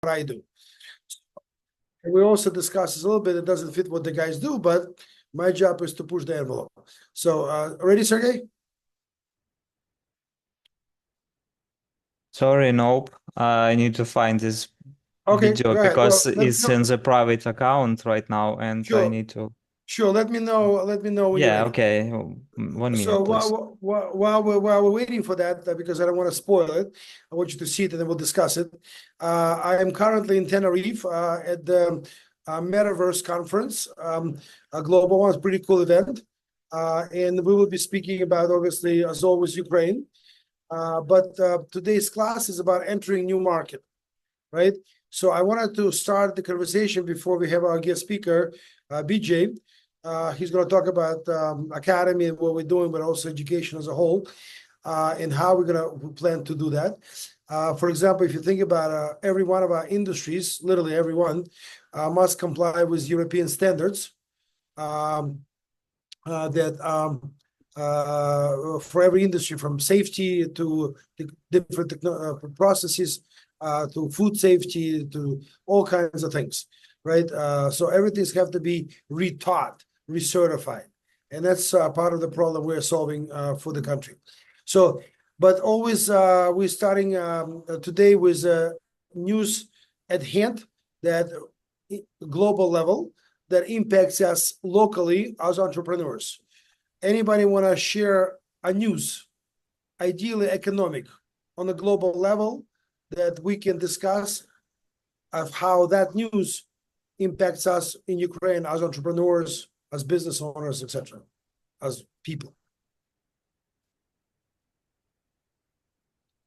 I do. And we also discussed this a little bit. It doesn't fit what the guys do, but my job is to push the envelope. So, ready, Sergey? Sorry, nope. I need to find this Okay, video go ahead. because Well, let me it's know. in the private account right now, and I Sure, need to. sure. Let me know. Let me know when you're Yeah, ready. okay. 1 minute, So please. while we're waiting for that, because I don't want to spoil it, I want you to see it and then we'll discuss it. I am currently in Tenerife at the Metaverse conference, a global one, pretty cool event, and we will be speaking about, obviously, as always, Ukraine. But today's class is about entering new market, right? So I wanted to start the conversation before we have our guest speaker, BJ. He's going to talk about academy and what we're doing, but also education as a whole, and how we're going to plan to do that. For example, if you think about every one of our industries, literally everyone, must comply with European standards that for every industry, from safety to different processes, to food safety, to all kinds of things, right? So everything's have to be retaught, recertified, and that's part of the problem we're solving for the country. So, but always we're starting today with news at hand that global level that impacts us locally as entrepreneurs. Anybody want to share a news, ideally economic, on a global level that we can discuss of how that news impacts us in Ukraine as entrepreneurs, as business owners, etc., as people?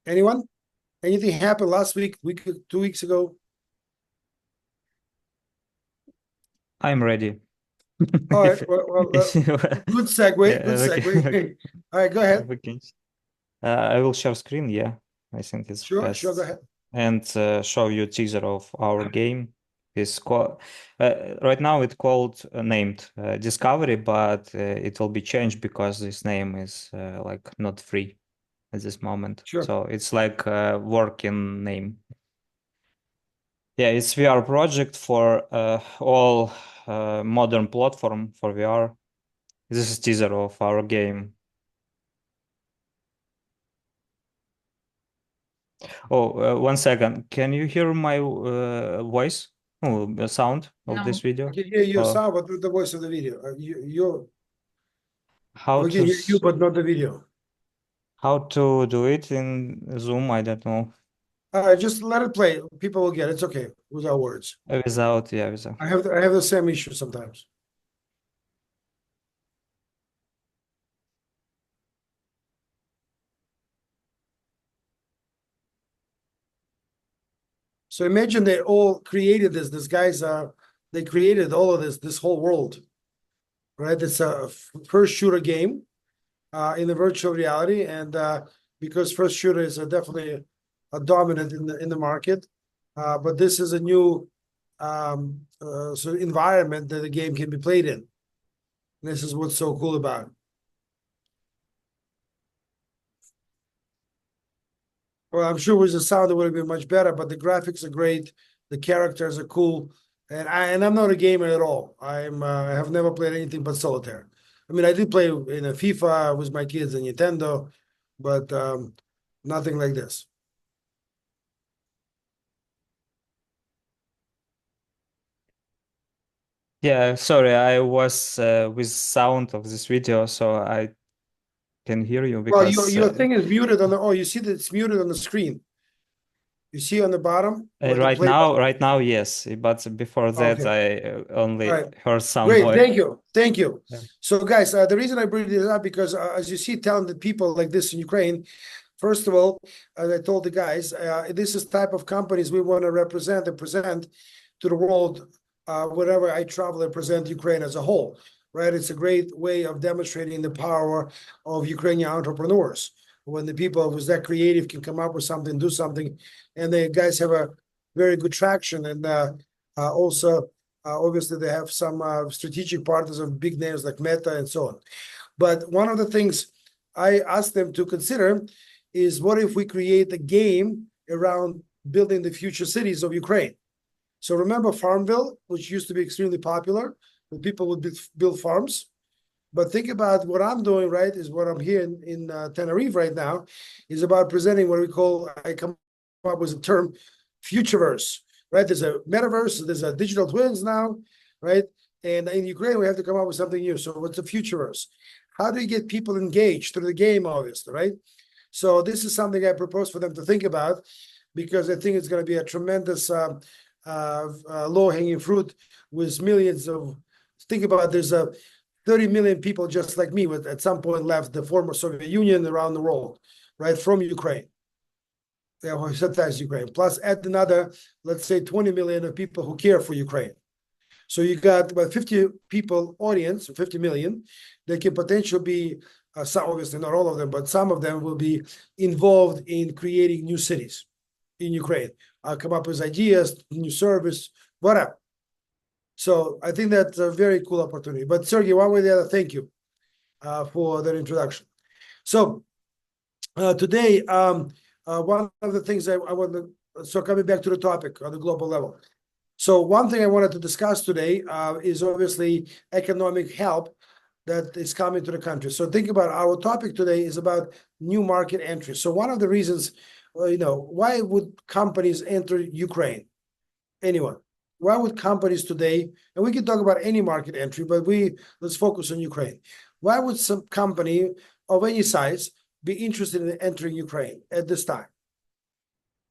Anyone? Anything happened last week, 2 weeks ago? I'm ready. All right. If, Well, if you, good segue. Good yeah, okay, segue. All right, go ahead. okay. I will share screen. Yeah, I think it's Sure, go best, ahead. and show you teaser of our game. Is called right now it's called named Discovery, but it will be changed because this name is like not free at this moment. Sure. So it's like a working name. Yeah, it's VR project for all modern platform for VR. This is teaser of our game. Oh, 1 second. Can you hear my voice? Oh, the sound of this No. I video? can hear your Oh, sound, but not the voice of the video. how We can to hear you, but not the video. how to do it in Zoom? I don't know. Just let it play. People will get it. It's okay without words. Without, yeah, without. I have the same issue sometimes. So imagine they all created this. These guys they created all of this whole world, right? It's a first shooter game in the virtual reality, and because first shooter is definitely a dominant in the market, but this is a new sort of environment that the game can be played in. This is what's so cool about it. Well, I'm sure with the sound it would have been much better, but the graphics are great, the characters are cool, and I'm not a gamer at all. I have never played anything but solitaire. I mean, I did play in a FIFA with my kids and Nintendo, but nothing like this. Yeah, sorry, I was with sound of this video, so I can hear you Well, your because your thing is muted on the. Oh, you see that it's muted on the screen. You see on the bottom, like a play button. right now, yes, but before that, Okay, I all only right. heard some Great, voice. thank you. Yeah. So, guys, the reason I bring this up because as you see, talented people like this in Ukraine. First of all, as I told the guys, this is type of companies we want to represent and present to the world wherever I travel and present Ukraine as a whole. Right? It's a great way of demonstrating the power of Ukrainian entrepreneurs. When the people who's that creative can come up with something, do something, and the guys have a very good traction, and also obviously they have some strategic partners of big names like Meta and so on. But one of the things I asked them to consider is what if we create a game around building the future cities of Ukraine. So remember Farmville, which used to be extremely popular, where people would build farms. But think about what I'm doing, right? Is what I'm here in Tenerife right now, is about presenting what we call, I come up with a term, futureverse, right? There's a metaverse, there's a digital twins now, right? And in Ukraine, we have to come up with something new. So what's a futureverse? How do you get people engaged through the game, obviously, right? So this is something I propose for them to think about, because I think it's going to be a tremendous low-hanging fruit with millions of. Think about there's a 30 million people just like me with at some point left the former Soviet Union around the world, right, from Ukraine. Yeah, sometimes Ukraine. Plus add another, let's say 20 million of people who care for Ukraine. So you got about 50 people audience, 50 million. They can potentially be, some, obviously not all of them, but some of them will be involved in creating new cities in Ukraine. I'll come up with ideas, new service, whatever. So I think that's a very cool opportunity. But Sergey, one way or the other, thank you for that introduction. So today, one of the things I want to, so coming back to the topic on the global level. So one thing I wanted to discuss today is obviously economic help that is coming to the country. So think about our topic today is about new market entry. So one of the reasons, why would companies enter Ukraine? Anyone? Why would companies today, and we can talk about any market entry, but let's focus on Ukraine. Why would some company of any size be interested in entering Ukraine at this time,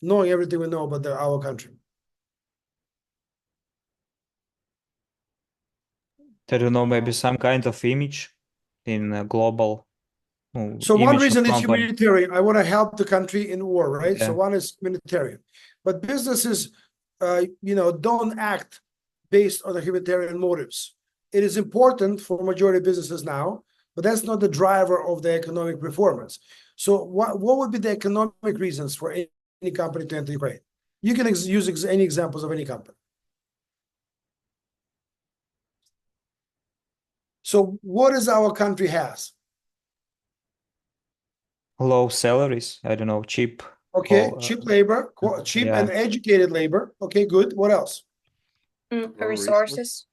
knowing everything we know about our country? I don't know, maybe some kind of image in a global So one image of reason is company. humanitarian. I want to help the country in war, right? So Yeah. one is humanitarian, but businesses, don't act based on the humanitarian motives. It is important for majority of businesses now, but that's not the driver of the economic performance. So what would be the economic reasons for any company to enter Ukraine? You can use any examples of any company. So what does our country has? Low salaries, I don't know, cheap. Okay, cheap labor, cheap yeah. and educated labor. Okay, good. What else? Resources.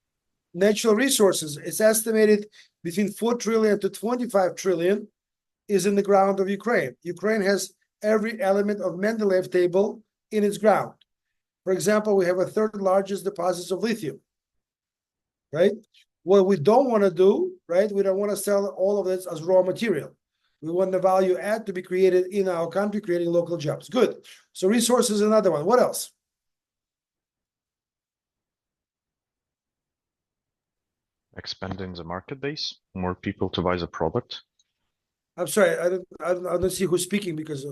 Natural resources. It's estimated between 4 trillion to 25 trillion is in the ground of Ukraine. Ukraine has every element of Mendeleev table in its ground. For example, we have a third largest deposits of lithium, right? What we don't want to do, right? We don't want to sell all of this as raw material. We want the value add to be created in our country, creating local jobs. Good. So resources is another one. What else? Expanding the market base, more people to buy the product. I'm sorry, I don't see who's speaking because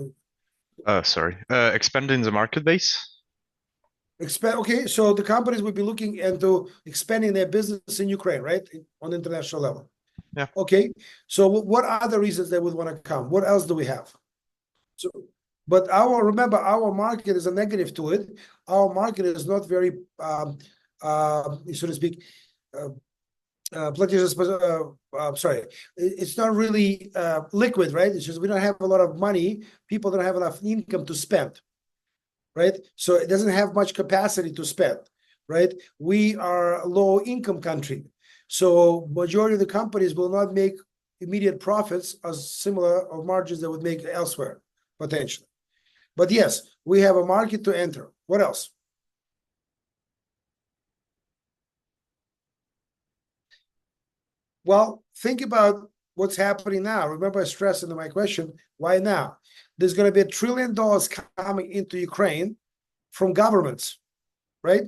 Expanding the market base. Okay, so the companies would be looking into expanding their business in Ukraine, right? On the international level. Yeah. Okay, so what are the reasons they would want to come? What else do we have? So, but remember, our market is a negative to it. Our market is not very, so to speak, sorry, it's not really liquid, right? It's just we don't have a lot of money. People don't have enough income to spend, right? So it doesn't have much capacity to spend, right? We are a low income country. So majority of the companies will not make immediate profits as similar of margins they would make elsewhere, potentially. But yes, we have a market to enter. What else? Well, think about what's happening now. Remember, I stressed in my question, why now? There's going to be $1 trillion coming into Ukraine from governments, right?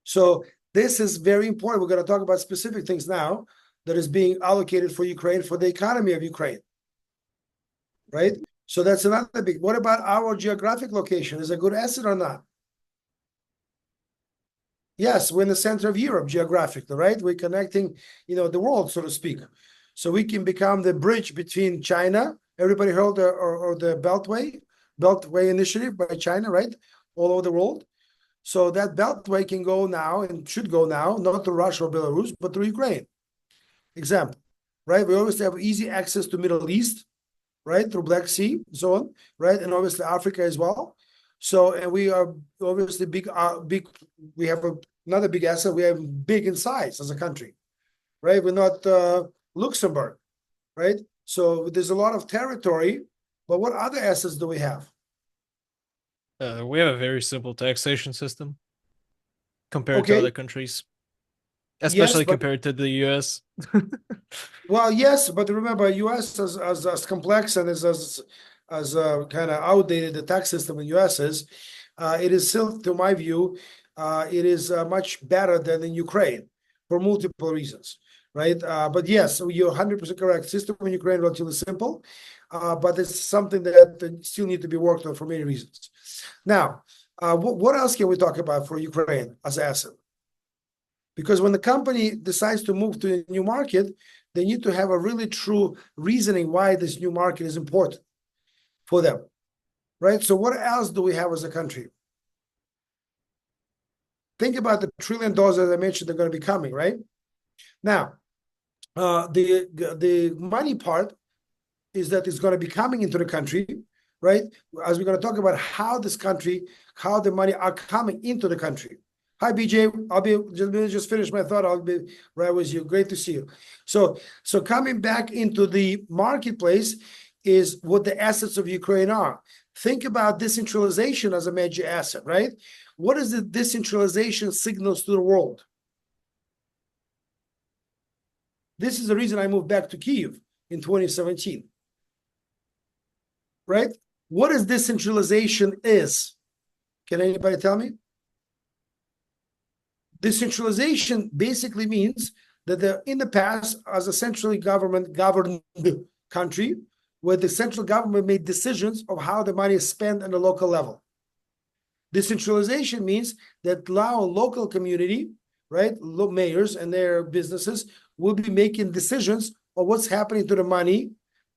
So this is very important. We're going to talk about specific things now that is being allocated for Ukraine, for the economy of Ukraine, right? So that's another big. What about our geographic location? Is it a good asset or not? Yes, we're in the center of Europe geographically, right? We're connecting, the world, so to speak. So we can become the bridge between China. Everybody heard the Beltway initiative by China, right? All over the world. So that Beltway can go now and should go now, not to Russia or Belarus, but to Ukraine. Example, right? We always have easy access to Middle East, right? Through Black Sea and so on, right? And obviously Africa as well. So, and we are obviously big. We have another big asset. We are big in size as a country, right? We're not Luxembourg, right? So there's a lot of territory. But what other assets do we have? We have a very simple taxation system compared to Okay. other countries, Yes, especially but compared to the US. well, yes, but remember, U.S. as complex and as kind of outdated the tax system in U.S. is, it is still, to my view, it is much better than in Ukraine for multiple reasons, right? But yes, so you're 100% correct. System in Ukraine relatively simple, but it's something that still need to be worked on for many reasons. Now, what else can we talk about for Ukraine as an asset? Because when the company decides to move to a new market, they need to have a really true reasoning why this new market is important for them, right? So what else do we have as a country? Think about the $1 trillion that I mentioned they're going to be coming, right? Now, the money part is that it's going to be coming into the country, right? As we're going to talk about how this country, how the money are coming into the country. Hi, BJ. I'll be just finish my thought. I'll be right with you. Great to see you. So coming back into the marketplace is what the assets of Ukraine are. Think about decentralization as a major asset, right? What is the decentralization signals to the world? This is the reason I moved back to Kyiv in 2017, right? What is decentralization is? Can anybody tell me? Decentralization basically means that in the past, as a centrally government governed country, where the central government made decisions of how the money is spent on the local level. Decentralization means that now local community, right, mayors and their businesses will be making decisions of what's happening to the money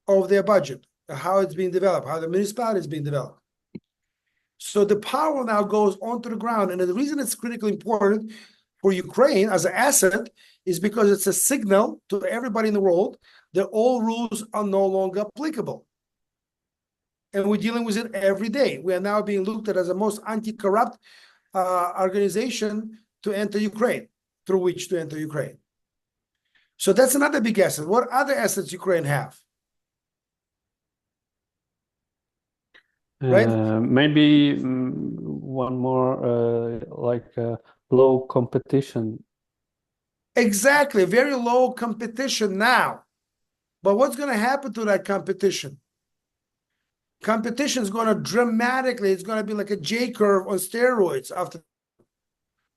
of their budget, how it's being developed, how the municipality is being developed. So the power now goes onto the ground. And the reason it's critically important for Ukraine as an asset is because it's a signal to everybody in the world that all rules are no longer applicable. And we're dealing with it every day. We are now being looked at as the most anti-corrupt organization to enter Ukraine, through which to enter Ukraine. So that's another big asset. What other assets Ukraine have? Right? Maybe one more, low competition. Exactly, very low competition now. But what's going to happen to that competition? Competition is going to dramatically, it's going to be like a J curve on steroids after,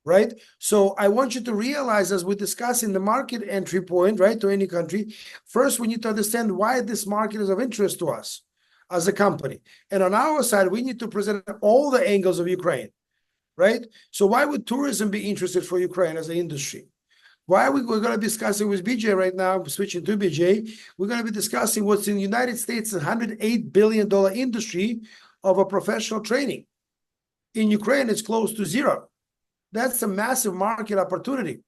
right? So I want you to realize, as we discuss in the market entry point, right, to any country, first we need to understand why this market is of interest to us as a company. And on our side, we need to present all the angles of Ukraine, right? So why would tourism be interested for Ukraine as an industry? Why we're going to be discussing with BJ right now, switching to BJ, we're going to be discussing what's in the United States, $108 billion industry of a professional training. In Ukraine, it's close to zero. That's a massive market opportunity.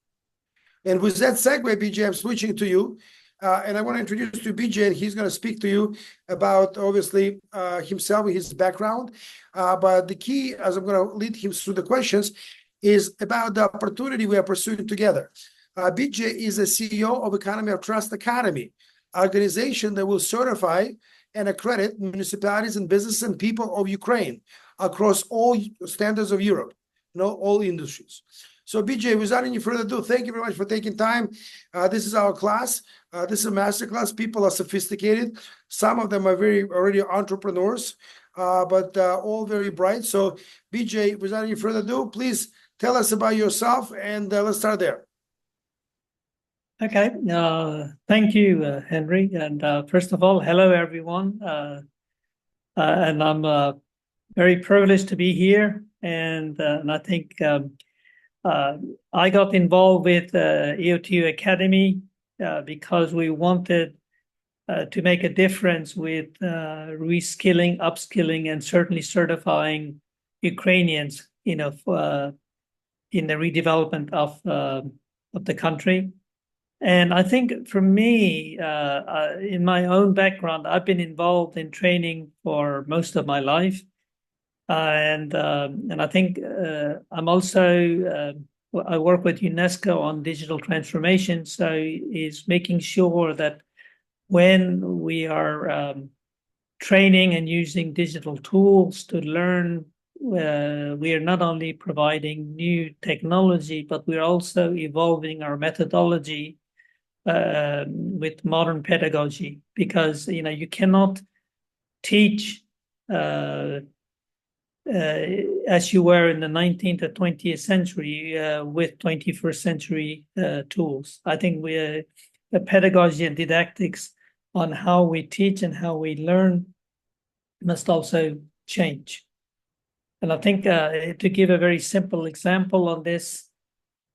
And with that segue, BJ, I'm switching to you. And I want to introduce you to BJ, and he's going to speak to you about, obviously, himself, his background. But the key, as I'm going to lead him through the questions, is about the opportunity we are pursuing together. BJ is the CEO of Economy of Trust Academy, organization that will certify and accredit municipalities and businesses and people of Ukraine across all standards of Europe, all industries. So BJ, without any further ado, thank you very much for taking time. This is our class. This is a master class. People are sophisticated. Some of them are already entrepreneurs, but all very bright. So BJ, without any further ado, please tell us about yourself, and let's start there. Okay, thank you, Henry. And first of all, hello, everyone. And I'm very privileged to be here. And I think I got involved with EOTU Academy because we wanted to make a difference with reskilling, upskilling, and certainly certifying Ukrainians, in the redevelopment of the country. And I think for me, in my own background, I've been involved in training for most of my life. And I think I'm also I work with UNESCO on digital transformation, so is making sure that when we are training and using digital tools to learn, we are not only providing new technology, but we're also evolving our methodology with modern pedagogy, because you cannot teach as you were in the 19th or 20th century with 21st century tools. I think the pedagogy and didactics on how we teach and how we learn must also change. And I think to give a very simple example on this,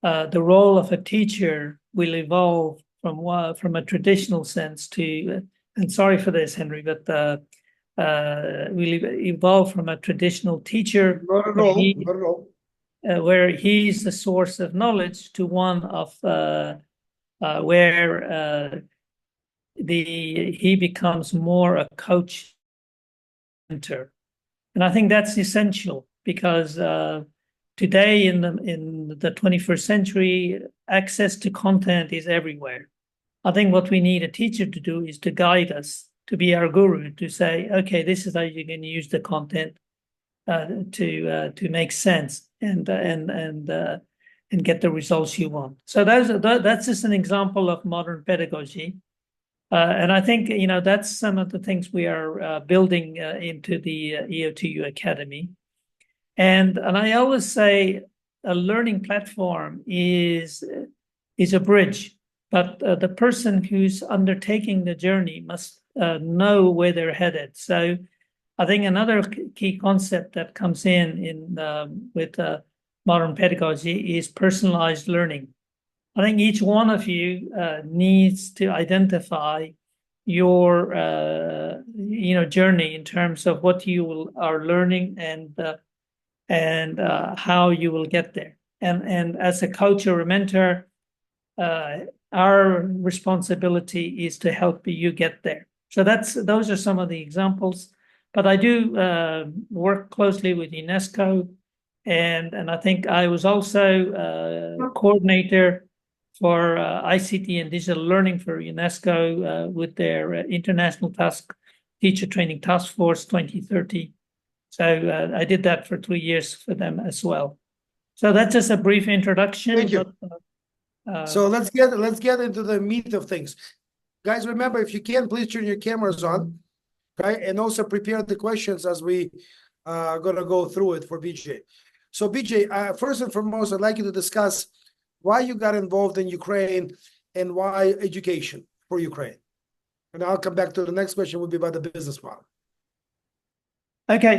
the role of a teacher will evolve from a traditional sense to, and sorry for this, Henry, but will evolve from a traditional teacher Not at all, not at all. where he's the source of knowledge to one of where he becomes more a coach mentor. And I think that's essential because today in the 21st century, access to content is everywhere. I think what we need a teacher to do is to guide us, to be our guru, to say, okay, this is how you're going to use the content to make sense and get the results you want. So that's just an example of modern pedagogy. And I think that's some of the things we are building into the EOTU Academy. And I always say a learning platform is a bridge, but the person who's undertaking the journey must know where they're headed. So I think another key concept that comes in with modern pedagogy is personalized learning. I think each one of you needs to identify your journey in terms of what you are learning and how you will get there. And as a coach or a mentor, our responsibility is to help you get there. So those are some of the examples. But I do work closely with UNESCO, and I think I was also coordinator for ICT and digital learning for UNESCO with their International Teacher Training Task Force 2030. So I did that for 3 years for them as well. So that's just a brief introduction. Thank you. So let's get into the meat of things. Guys, remember, if you can, please turn your cameras on, okay? And also prepare the questions as we are going to go through it for BJ. So BJ, first and foremost, I'd like you to discuss why you got involved in Ukraine and why education for Ukraine. And I'll come back to the next question, will be about the business model. Okay,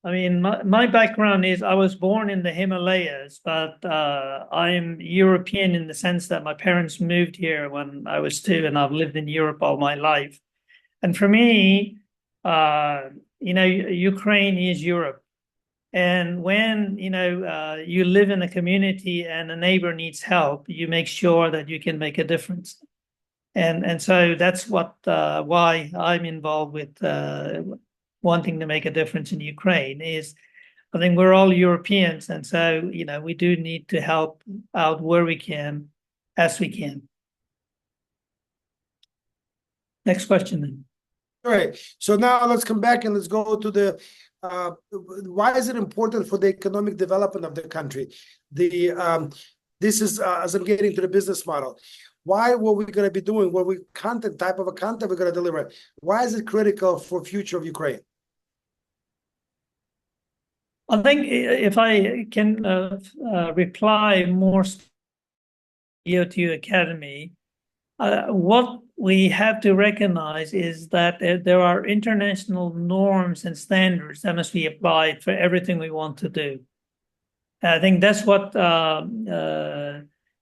my background is I was born in the Himalayas, but I'm European in the sense that my parents moved here when I was 2, and I've lived in Europe all my life. And for me, Ukraine is Europe. And when you live in a community and a neighbor needs help, you make sure that you can make a difference. And so that's why I'm involved with wanting to make a difference in Ukraine. Is I think we're all Europeans, and so we do need to help out where we can, as we can. Next question then. All right. So now let's come back and let's go to the why is it important for the economic development of the country? This is as I'm getting to the business model. Why what we're going to be doing, what type of a content we're going to deliver? Why is it critical for future of Ukraine? I think if I can reply more EOTU Academy, what we have to recognize is that there are international norms and standards that must be applied for everything we want to do. I think that's what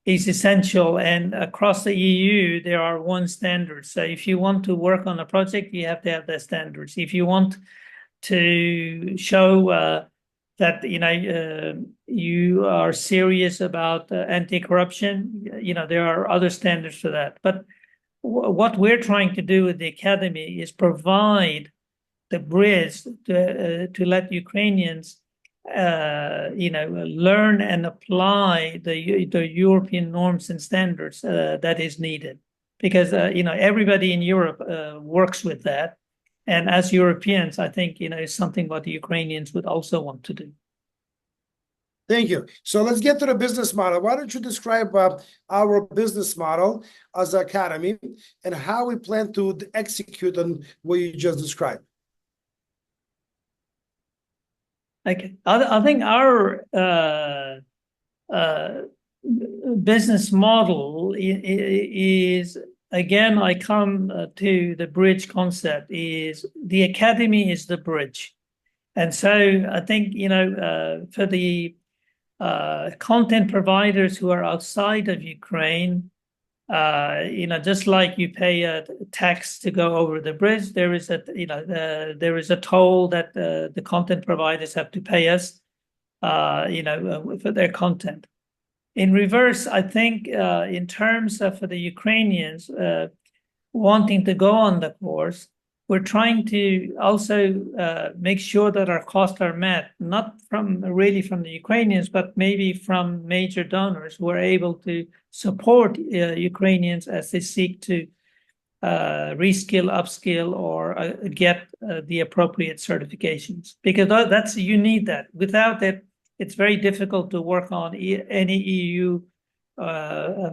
is essential. And across the EU, there are one standard. So if you want to work on a project, you have to have the standards. If you want to show that you are serious about anti-corruption, there are other standards for that. But what we're trying to do with the academy is provide the bridge to let Ukrainians, learn and apply the European norms and standards that is needed, because everybody in Europe works with that, and as Europeans, I think it's something what the Ukrainians would also want to do. Thank you. So let's get to the business model. Why don't you describe our business model as an academy and how we plan to execute on what you just described? Okay, I think our business model is, again, I come to the bridge concept, is the academy is the bridge. And so I think, for the content providers who are outside of Ukraine, just like you pay a tax to go over the bridge, there is a toll that the content providers have to pay us, for their content. In reverse, I think in terms of for the Ukrainians wanting to go on the course, we're trying to also make sure that our costs are met, not really from the Ukrainians, but maybe from major donors who are able to support Ukrainians as they seek to reskill, upskill, or get the appropriate certifications. Because you need that. Without that, it's very difficult to work on any EU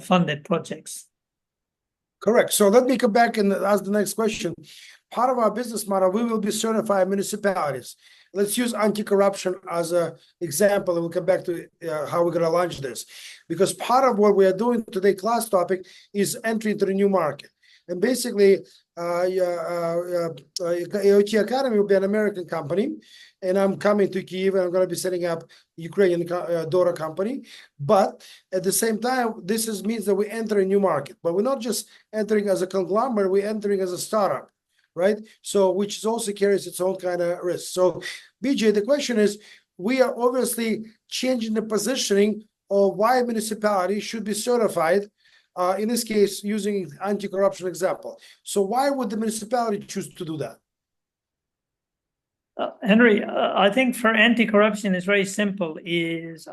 funded projects. Correct. So let me come back and ask the next question. Part of our business model, we will be certified municipalities. Let's use anti-corruption as an example, and we'll come back to how we're going to launch this. Because part of what we are doing today, class topic, is entry into the new market. And basically, AOT Academy will be an American company, and I'm coming to Kyiv, and I'm going to be setting up Ukrainian daughter company. But at the same time, this means that we enter a new market. But we're not just entering as a conglomerate, we're entering as a startup, right? So, which also carries its own kind of risk. So, BJ, the question is, we are obviously changing the positioning of why a municipality should be certified, in this case, using anti-corruption example. So why would the municipality choose to do that? Henry, I think for anti-corruption is very simple, is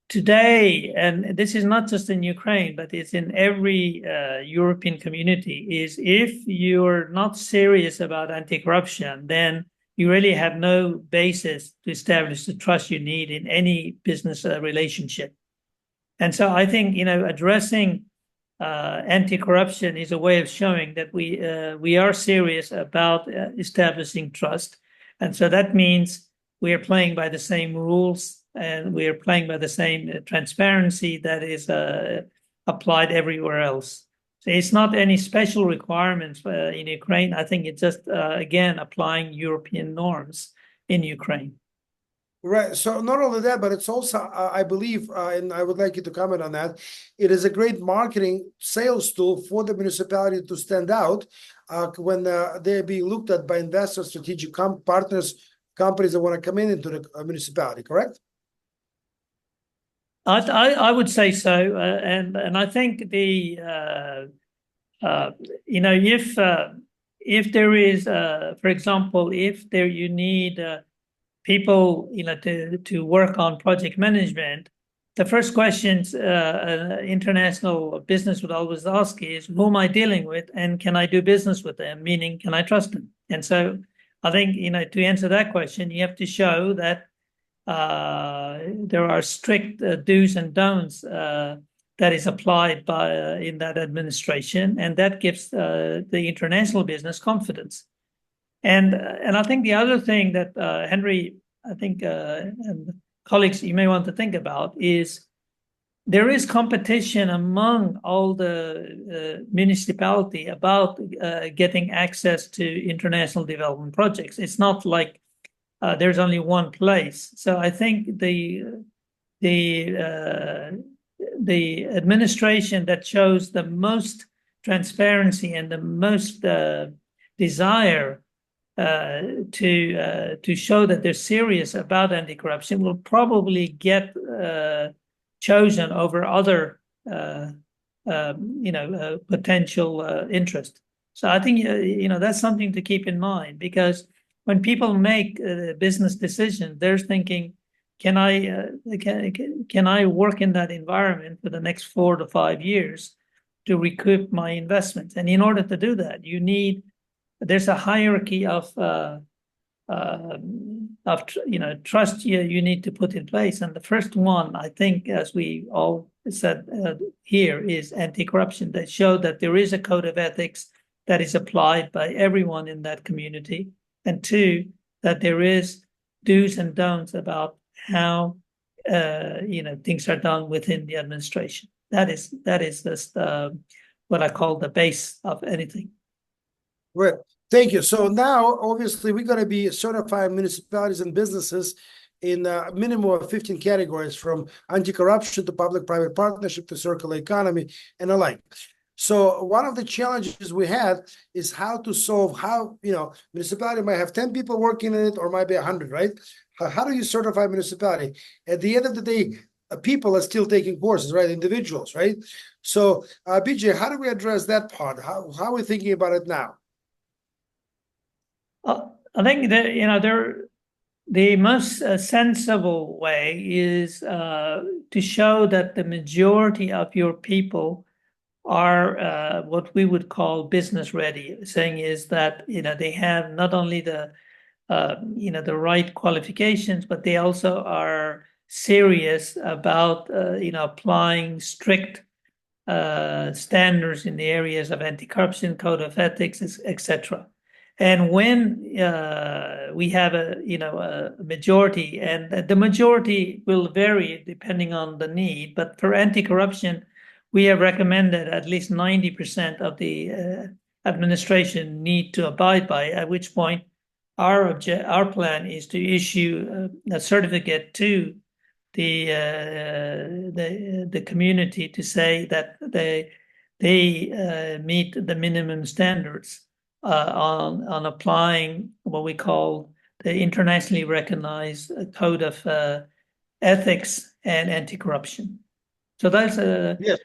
today, and this is not just in Ukraine, but it's in every European community, is if you're not serious about anti-corruption, then you really have no basis to establish the trust you need in any business relationship. And so I think, addressing anti-corruption is a way of showing that we are serious about establishing trust. And so that means we are playing by the same rules, and we are playing by the same transparency that is applied everywhere else. So it's not any special requirements in Ukraine. I think it's just, again, applying European norms in Ukraine. Right. So not only that, but it's also, I believe, and I would like you to comment on that, it is a great marketing sales tool for the municipality to stand out when they're being looked at by investors, strategic partners, companies that want to come into the municipality, correct? I would say so. And I think if there is, for example, if there you need people, to work on project management, the first questions international business would always ask is, who am I dealing with, and can I do business with them? Meaning, can I trust them? And so I think, to answer that question, you have to show that there are strict do's and don'ts that is applied in that administration, and that gives the international business confidence. And I think the other thing that Henry, I think, and colleagues, you may want to think about is there is competition among all the municipality about getting access to international development projects. It's not like there's only one place. So I think the administration that shows the most transparency and the most desire to show that they're serious about anti-corruption will probably get chosen over other potential interest. So I think that's something to keep in mind, because when people make business decisions, they're thinking, can I work in that environment for the next 4 to 5 years to recoup my investments? And in order to do that, there's a hierarchy of trust you need to put in place. And the first one, I think, as we all said here, is anti-corruption. That show that there is a code of ethics that is applied by everyone in that community. And two, that there is do's and don'ts about how things are done within the administration. That is just what I call the base of anything. Right. Thank you. So now, obviously, we're going to be certifying municipalities and businesses in a minimum of 15 categories, from anti-corruption to public-private partnership to circular economy and the like. So one of the challenges we had is how to solve municipality might have 10 people working in it, or might be 100, right? How do you certify municipality? At the end of the day, people are still taking courses, right? Individuals, right? So BJ, how do we address that part? How are we thinking about it now? I think that the most sensible way is to show that the majority of your people are what we would call business ready. Saying is that they have not only the right qualifications, but they also are serious about applying strict standards in the areas of anti-corruption, code of ethics, etc. And when we have a majority, and the majority will vary depending on the need, but for anti-corruption, we have recommended at least 90% of the administration need to abide by, at which point our plan is to issue a certificate to the community to say that they meet the minimum standards on applying what we call the internationally recognized code of ethics and anti-corruption. So that's Yes.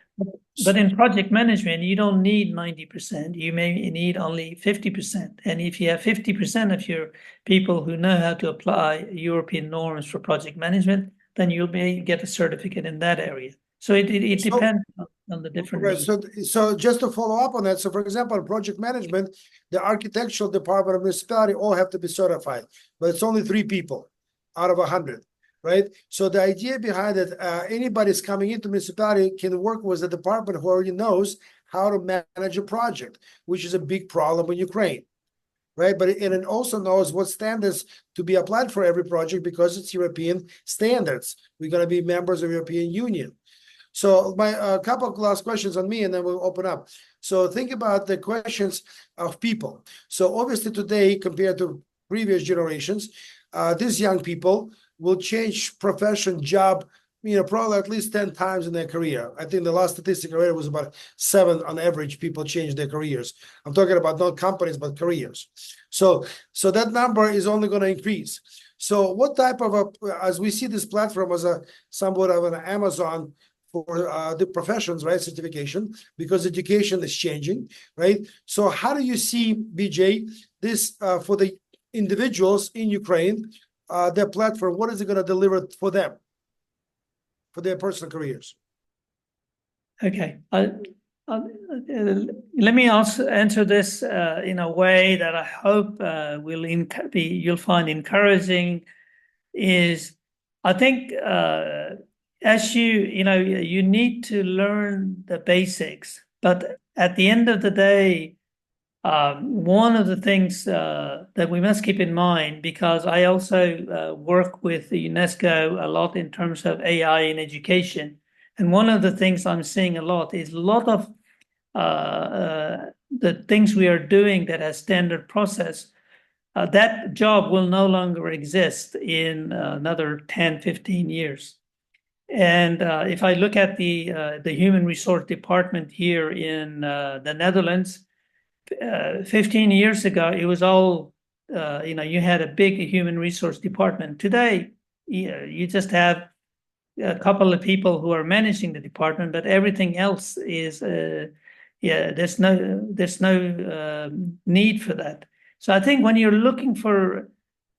But in project management, you don't need 90%. You may need only 50%. And if you have 50% of your people who know how to apply European norms for project management, then you may get a certificate in that area. So it depends on the different Right. needs. So just to follow up on that, so for example, in project management, the architectural department of municipality all have to be certified, but it's only 3 people out of 100, right? So the idea behind it, anybody's coming into municipality can work with the department who already knows how to manage a project, which is a big problem in Ukraine, right? But it also knows what standards to be applied for every project, because it's European standards. We're going to be members of European Union. So my couple of last questions on me, and then we'll open up. So think about the questions of people. So obviously today, compared to previous generations, these young people will change profession, job, probably at least 10 times in their career. I think the last statistic I read was about 7 on average people change their careers. I'm talking about not companies, but careers. So that number is only going to increase. So what type of as we see this platform as somewhat of an Amazon for the professions, right? Certification, because education is changing, right? So how do you see, BJ, this for the individuals in Ukraine, their platform, what is it going to deliver for them, for their personal careers? Okay. Let me also answer this in a way that I hope you'll find encouraging. Is I think as you need to learn the basics, but at the end of the day, one of the things that we must keep in mind, because I also work with the UNESCO a lot in terms of AI in education, and one of the things I'm seeing a lot is a lot of the things we are doing that has standard process. That job will no longer exist in another 10, 15 years. And if I look at the human resource department here in the Netherlands, 15 years ago, it was all, you had a big human resource department. Today, you just have a couple of people who are managing the department, but everything else is yeah, there's no need for that. So I think when you're looking for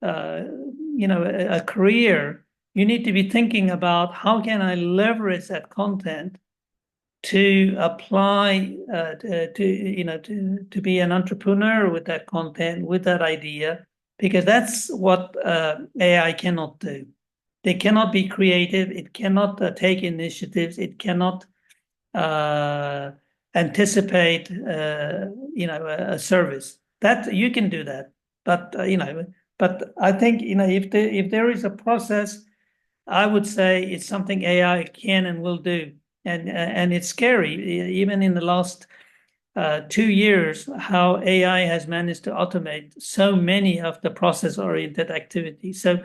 a career, you need to be thinking about how can I leverage that content to apply to be an entrepreneur with that content, with that idea, because that's what AI cannot do. They cannot be creative. It cannot take initiatives. It cannot anticipate a service. That you can do that, but but I think if there is a process, I would say it's something AI can and will do, and it's scary. Even in the last 2 years, how AI has managed to automate so many of the process-oriented activities. So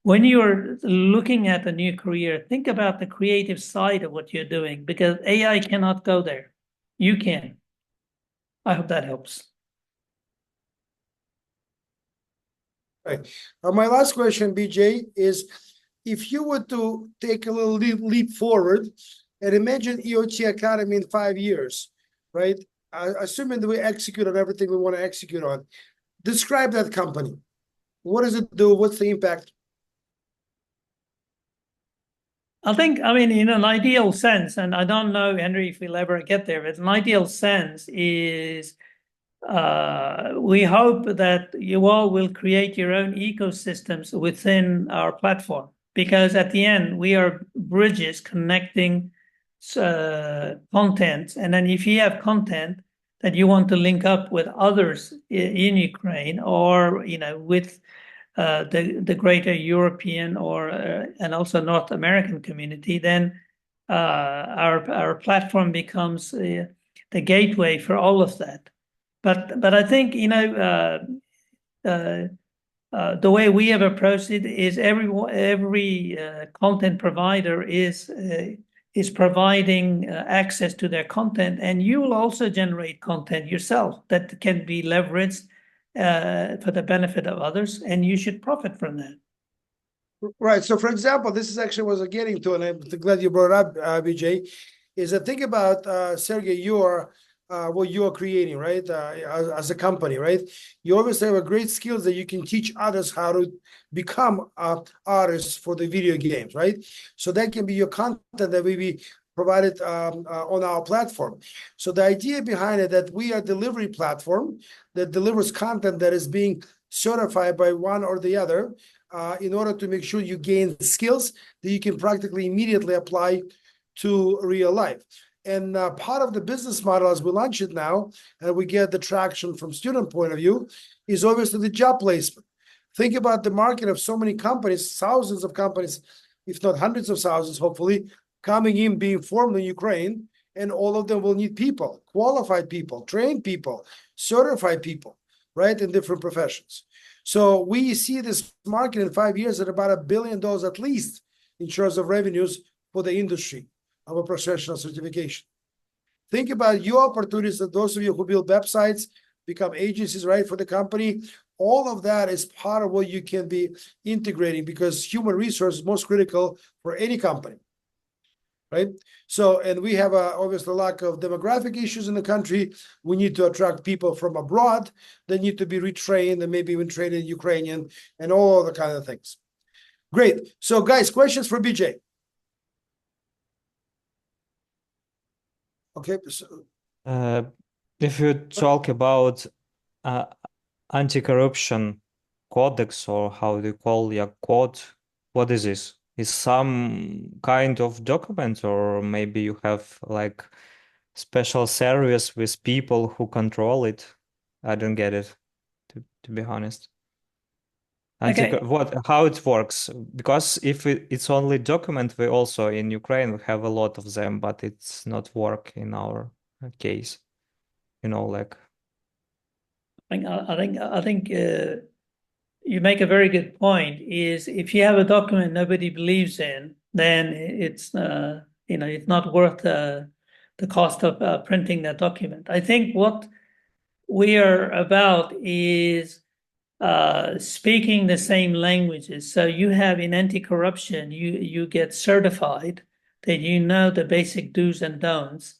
when you're looking at a new career, think about the creative side of what you're doing, because AI cannot go there. You can. I hope that helps. Right. My last question, BJ, is if you were to take a little leap forward and imagine EOT Academy in 5 years, right? Assuming that we execute on everything we want to execute on, describe that company. What does it do? What's the impact? I mean, in an ideal sense, and I don't know, Henry, if we'll ever get there, but an ideal sense is we hope that you all will create your own ecosystems within our platform, because at the end, we are bridges connecting content. And then if you have content that you want to link up with others in Ukraine or, with the greater European or and also North American community, then our platform becomes the gateway for all of that. But I think the way we have approached it is every content provider is providing access to their content, and you will also generate content yourself that can be leveraged for the benefit of others, and you should profit from that. Right. So, for example, this is actually what I was getting to, and I'm glad you brought it up, BJ, is that think about, Sergey, what you are creating, right? As a company, right? You always have a great skills that you can teach others how to become artists for the video games, right? So that can be your content that will be provided on our platform. So the idea behind it that we are a delivery platform that delivers content that is being certified by one or the other in order to make sure you gain skills that you can practically immediately apply to real life. And part of the business model as we launch it now, and we get the traction from student point of view, is obviously the job placement. Think about the market of so many companies, thousands of companies, if not hundreds of thousands, hopefully, coming in, being formed in Ukraine, and all of them will need people, qualified people, trained people, certified people, right, in different professions. So we see this market in 5 years at about $1 billion at least in terms of revenues for the industry of a professional certification. Think about your opportunities that those of you who build websites, become agencies, right, for the company. All of that is part of what you can be integrating, because human resource is most critical for any company, right? So, and we have obviously a lack of demographic issues in the country. We need to attract people from abroad. They need to be retrained and maybe even trained in Ukrainian and all other kind of things. Great. So, guys, questions for BJ? Okay. So, if you talk about anti-corruption codex, or how do you call your code, what is this? Is some kind of document, or maybe you have like special service with people who control it? I don't get it, to be honest. Okay. How it works? Because if it's only document, we also in Ukraine we have a lot of them, but it's not work in our case. Like. I think you make a very good point. Is if you have a document nobody believes in, then it's it's not worth the cost of printing that document. I think what we are about is speaking the same languages. So you have in anti-corruption, you get certified that you know the basic do's and don'ts.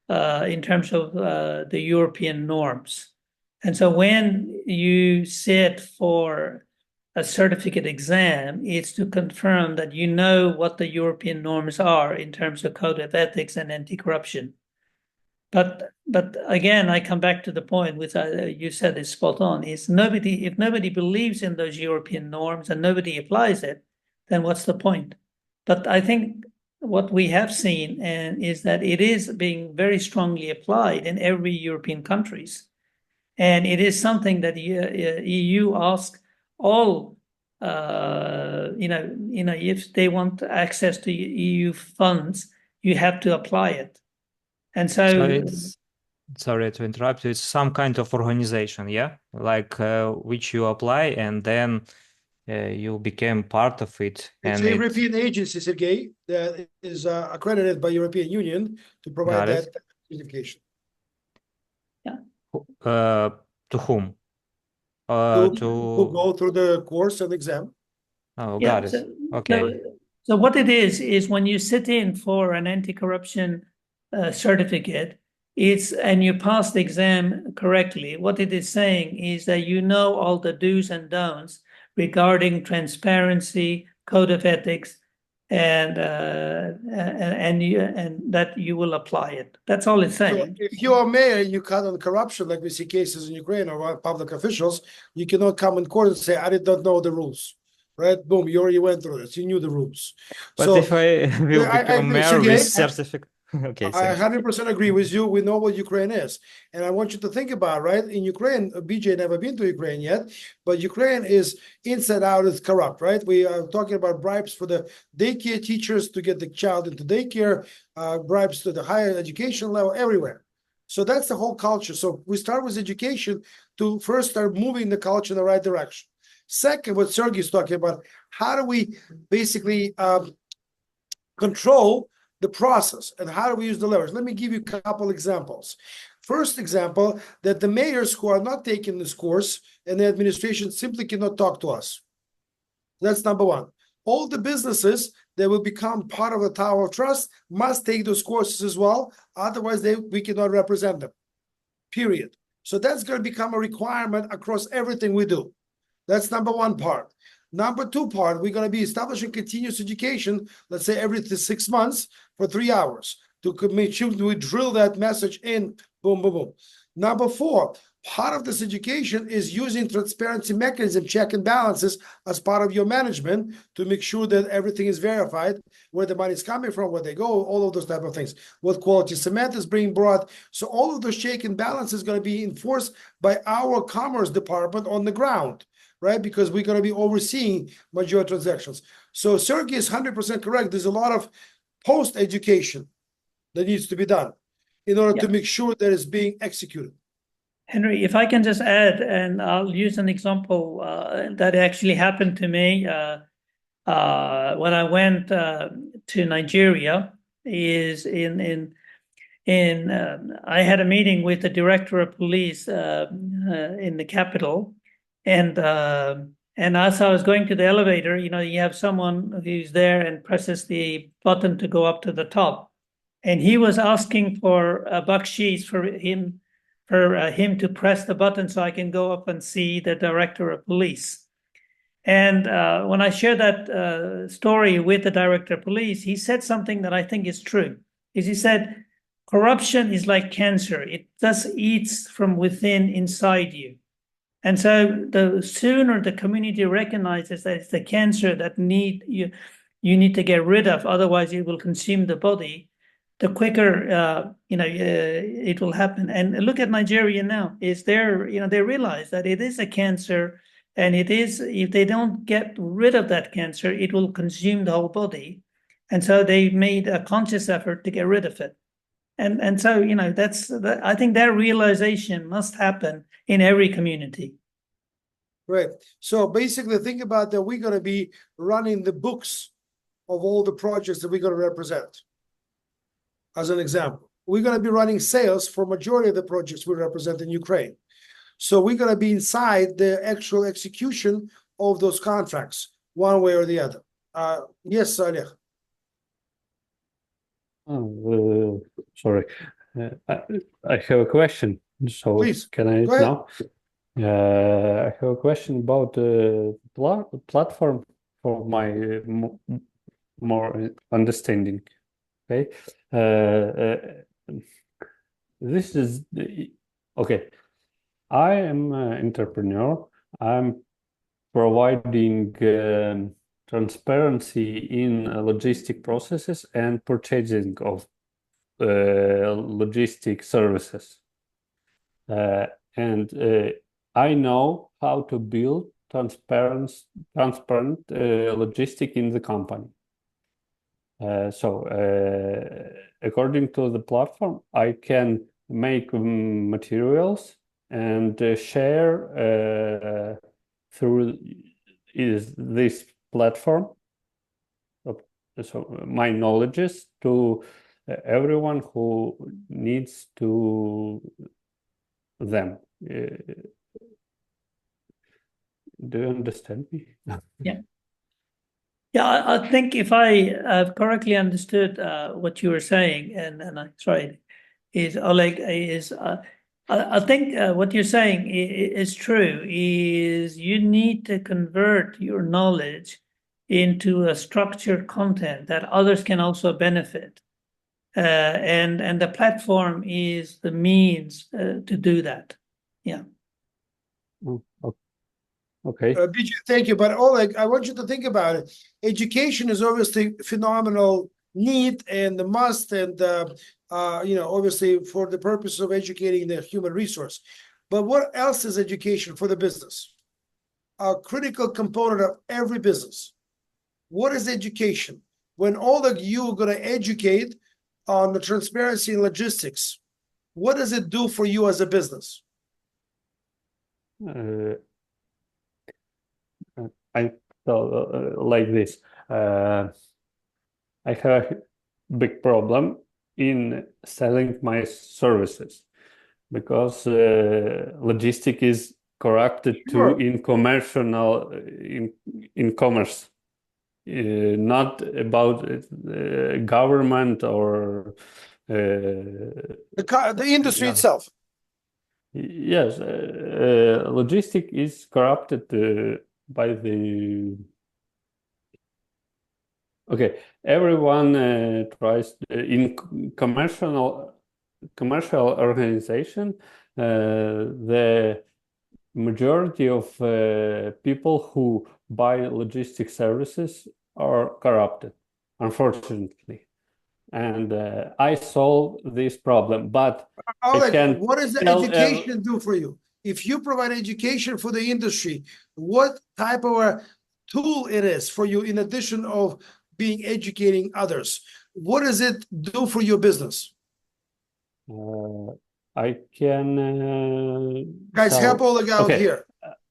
in terms of the European norms. And so when you sit for a certificate exam, it's to confirm that you know what the European norms are in terms of code of ethics and anti-corruption. But again, I come back to the point which you said is spot on, is if nobody believes in those European norms and nobody applies it, then what's the point? But I think what we have seen is that it is being very strongly applied in every European countries. And it is something that EU asks all, if they want access to EU funds, you have to apply it. And So it's, sorry to interrupt you, it's some kind of organization, yeah? Like which you apply and then you became part of it. It's And a European agency, Sergey, that is accredited by European Union to provide Got it. that certification. To whom? To To go through the course and exam. oh, Yeah, got it. Okay. So what it is when you sit in for an anti-corruption certificate, and you pass the exam correctly, what it is saying is that you know all the do's and don'ts regarding transparency, code of ethics, and that you will apply it. That's all it's So saying. if you are mayor and you cut on corruption, like we see cases in Ukraine or public officials, you cannot come in court and say, I did not know the rules. Right? Boom, you already went through this. You knew the rules. But So if I will I become agree, mayor with Sergey, certificate, okay, I thanks. 100% agree with you. We know what Ukraine is. And I want you to think about, right? In Ukraine, BJ never been to Ukraine yet, but Ukraine is inside out is corrupt, right? We are talking about bribes for the daycare teachers to get the child into daycare, bribes to the higher education level everywhere. So that's the whole culture. So we start with education to first start moving the culture in the right direction. Second, what Sergey is talking about, how do we basically control the process and how do we use the leverage? Let me give you a couple examples. First example, that the mayors who are not taking this course and the administration simply cannot talk to us. That's number one. All the businesses that will become part of the Tower of Trust must take those courses as well. Otherwise, we cannot represent them, period. So that's going to become a requirement across everything we do. That's number one part. Number two part, we're going to be establishing continuous education, let's say every 6 months for 3 hours to make sure we drill that message in, boom, boom, boom. Number four, part of this education is using transparency mechanism, check and balances as part of your management to make sure that everything is verified, where the money is coming from, where they go, all of those type of things, what quality cement is being brought. So all of those check and balances is going to be enforced by our commerce department on the ground. Right, because we're going to be overseeing major transactions. So Sergey is 100% correct. There's a lot of post-education that needs to be done in order to make sure that it's being executed. Henry, if I can just add, and I'll use an example that actually happened to me when I went to Nigeria. I had a meeting with the director of police in the capital. And as I was going to the elevator, you have someone who's there and presses the button to go up to the top. And he was asking for a baksheesh for him to press the button so I can go up and see the director of police. And when I shared that story with the director of police, he said something that I think is true. He said, corruption is like cancer. It just eats from within inside you. And so the sooner the community recognizes that it's the cancer that you need to get rid of, otherwise it will consume the body, the quicker it will happen. And look at Nigeria now. They realize that it is a cancer, and if they don't get rid of that cancer, it will consume the whole body. And so they made a conscious effort to get rid of it. And so, I think that realization must happen in every community. Right. So basically think about that we're going to be running the books of all the projects that we're going to represent. As an example, we're going to be running sales for majority of the projects we represent in Ukraine. So we're going to be inside the actual execution of those contracts, one way or the other. Yes, Oleg. Sorry. I have a question. So Please, can I go ahead. now? I have a question about the platform for my more understanding. Okay. This is okay. I am an entrepreneur. I'm providing transparency in logistic processes and purchasing of logistic services. And I know how to build transparent logistic in the company. So according to the platform, I can make materials and share through this platform. So my knowledges to everyone who needs to them. Do you understand me? Yeah. Yeah, I think if I have correctly understood what you were saying, and I tried, is Oleg, I think what you're saying is true, is you need to convert your knowledge into a structured content that others can also benefit. And the platform is the means to do that. Yeah. Okay. Bijay, thank you. But Oleg, I want you to think about it. Education is obviously phenomenal need and the must, and obviously for the purpose of educating the human resource. But what else is education for the business? A critical component of every business. What is education? When all of you are going to educate on the transparency in logistics, what does it do for you as a business? I thought like this. I have a big problem in selling my services because logistic is corrupted Sure. to in commercial in commerce, not about government or The industry yeah. itself. Yes, logistic is corrupted by the. Okay, everyone tries in commercial organization. The majority of people who buy logistic services are corrupted, unfortunately. And I solve this problem, but Oleg, can what does the tell education do for you? If you provide education for the industry, what type of a tool it is for you in addition of being educating others? What does it do for your business? I can Guys, sell. help Oleg out Okay, here.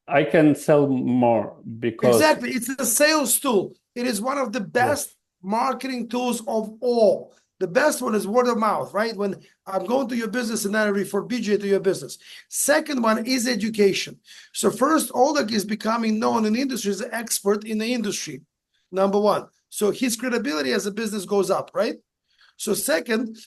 I can sell more because Exactly. It's a sales tool. It is one of the best marketing tools of all. The best one is word of mouth, right? When I'm going to your business and I refer Bijay to your business. Second one is education. So first, Oleg is becoming known in the industry as an expert in the industry. Number one. So his credibility as a business goes up, right? So second,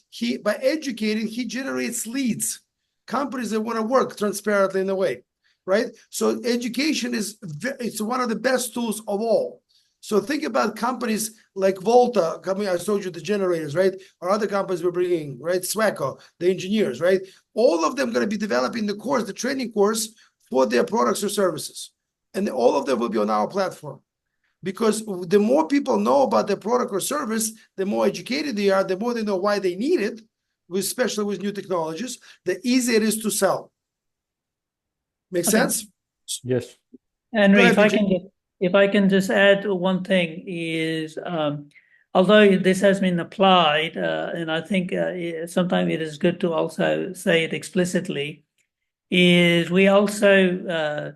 by educating, he generates leads, companies that want to work transparently in a way, right? So education it's one of the best tools of all. So think about companies like Volta, company I told you, the generators, right? Or other companies we're bringing, right? Sweco, the engineers, right? All of them going to be developing the training course for their products or services. And all of them will be on our platform. Because the more people know about their product or service, the more educated they are, the more they know why they need it, especially with new technologies, the easier it is to sell. Make sense? yes. Henry, Go ahead, if I can just add one thing is, although this has been applied, and I think sometimes it is good to also say it explicitly, is we also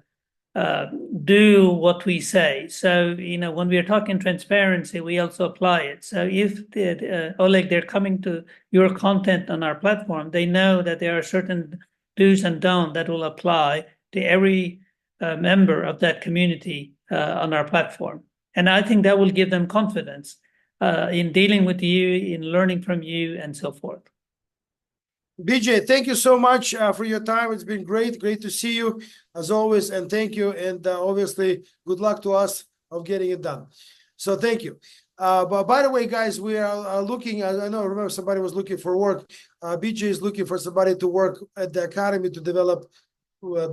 do what we say. So, when we are talking transparency, we also apply it. So if Oleg, they're coming to your content on our platform, they know that there are certain do's and don'ts that will apply to every member of that community on our platform. And I think that will give them confidence in dealing with you, in learning from you, and so forth. BJ, thank you so much for your time. It's been great to see you as always, and thank you. And obviously, good luck to us of getting it done. So thank you. But by the way, guys, we are looking. I know. Remember, somebody was looking for work. BJ is looking for somebody to work at the academy to develop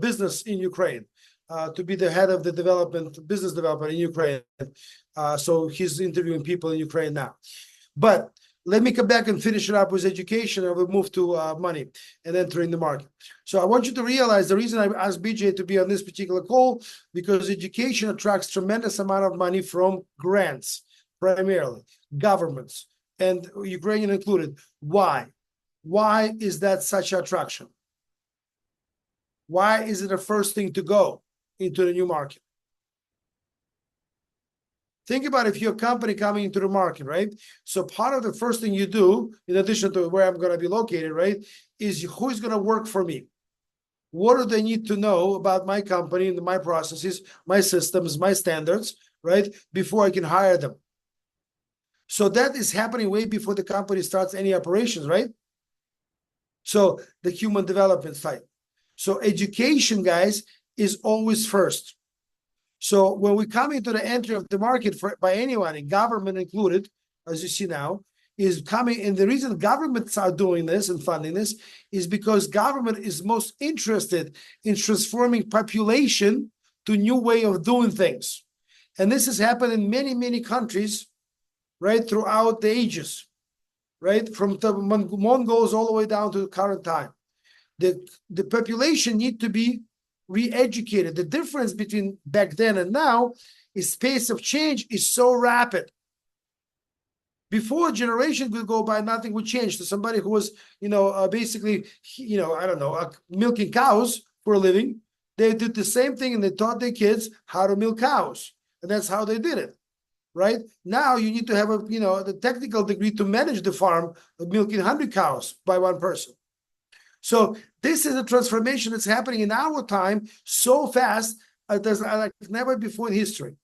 business in Ukraine, to be the head of the business development in Ukraine. So he's interviewing people in Ukraine now. But let me come back and finish it up with education, and we'll move to money and entering the market. So I want you to realize the reason I asked BJ to be on this particular call, because education attracts tremendous amount of money from grants, primarily governments, and Ukrainian included. Why? Why is that such attraction? Why is it the first thing to go into the new market? Think about if you're a company coming into the market, right? So part of the first thing you do, in addition to where I'm going to be located, right, is who's going to work for me? What do they need to know about my company and my processes, my systems, my standards, right, before I can hire them? So that is happening way before the company starts any operations, right? So the human development side. So education, guys, is always first. So when we come into the entry of the market by anyone, government included, as you see now, is coming. And the reason governments are doing this and funding this is because government is most interested in transforming population to new way of doing things. And this has happened in many, many countries, right, throughout the ages, right, from the Mongols all the way down to the current time. The population need to be re-educated. The difference between back then and now is pace of change is so rapid. Before a generation could go by, nothing would change. To somebody who was, basically, I don't know, milking cows for a living, they did the same thing and they taught their kids how to milk cows. And that's how they did it, right? Now you need to have the technical degree to manage the farm of milking 100 cows by one person. So this is a transformation that's happening in our time so fast as like never before in history,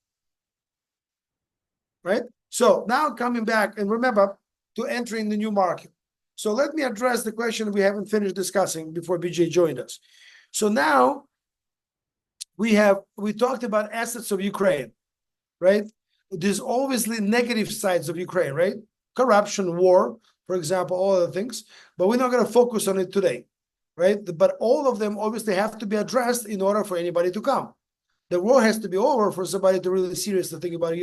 right? So now coming back, and remember, to entering the new market. So let me address the question we haven't finished discussing before BJ joined us. So now we talked about assets of Ukraine, right? There's obviously negative sides of Ukraine, right? Corruption, war, for example, all other things, but we're not going to focus on it today. Right? But all of them obviously have to be addressed in order for anybody to come. The war has to be over for somebody to really seriously think about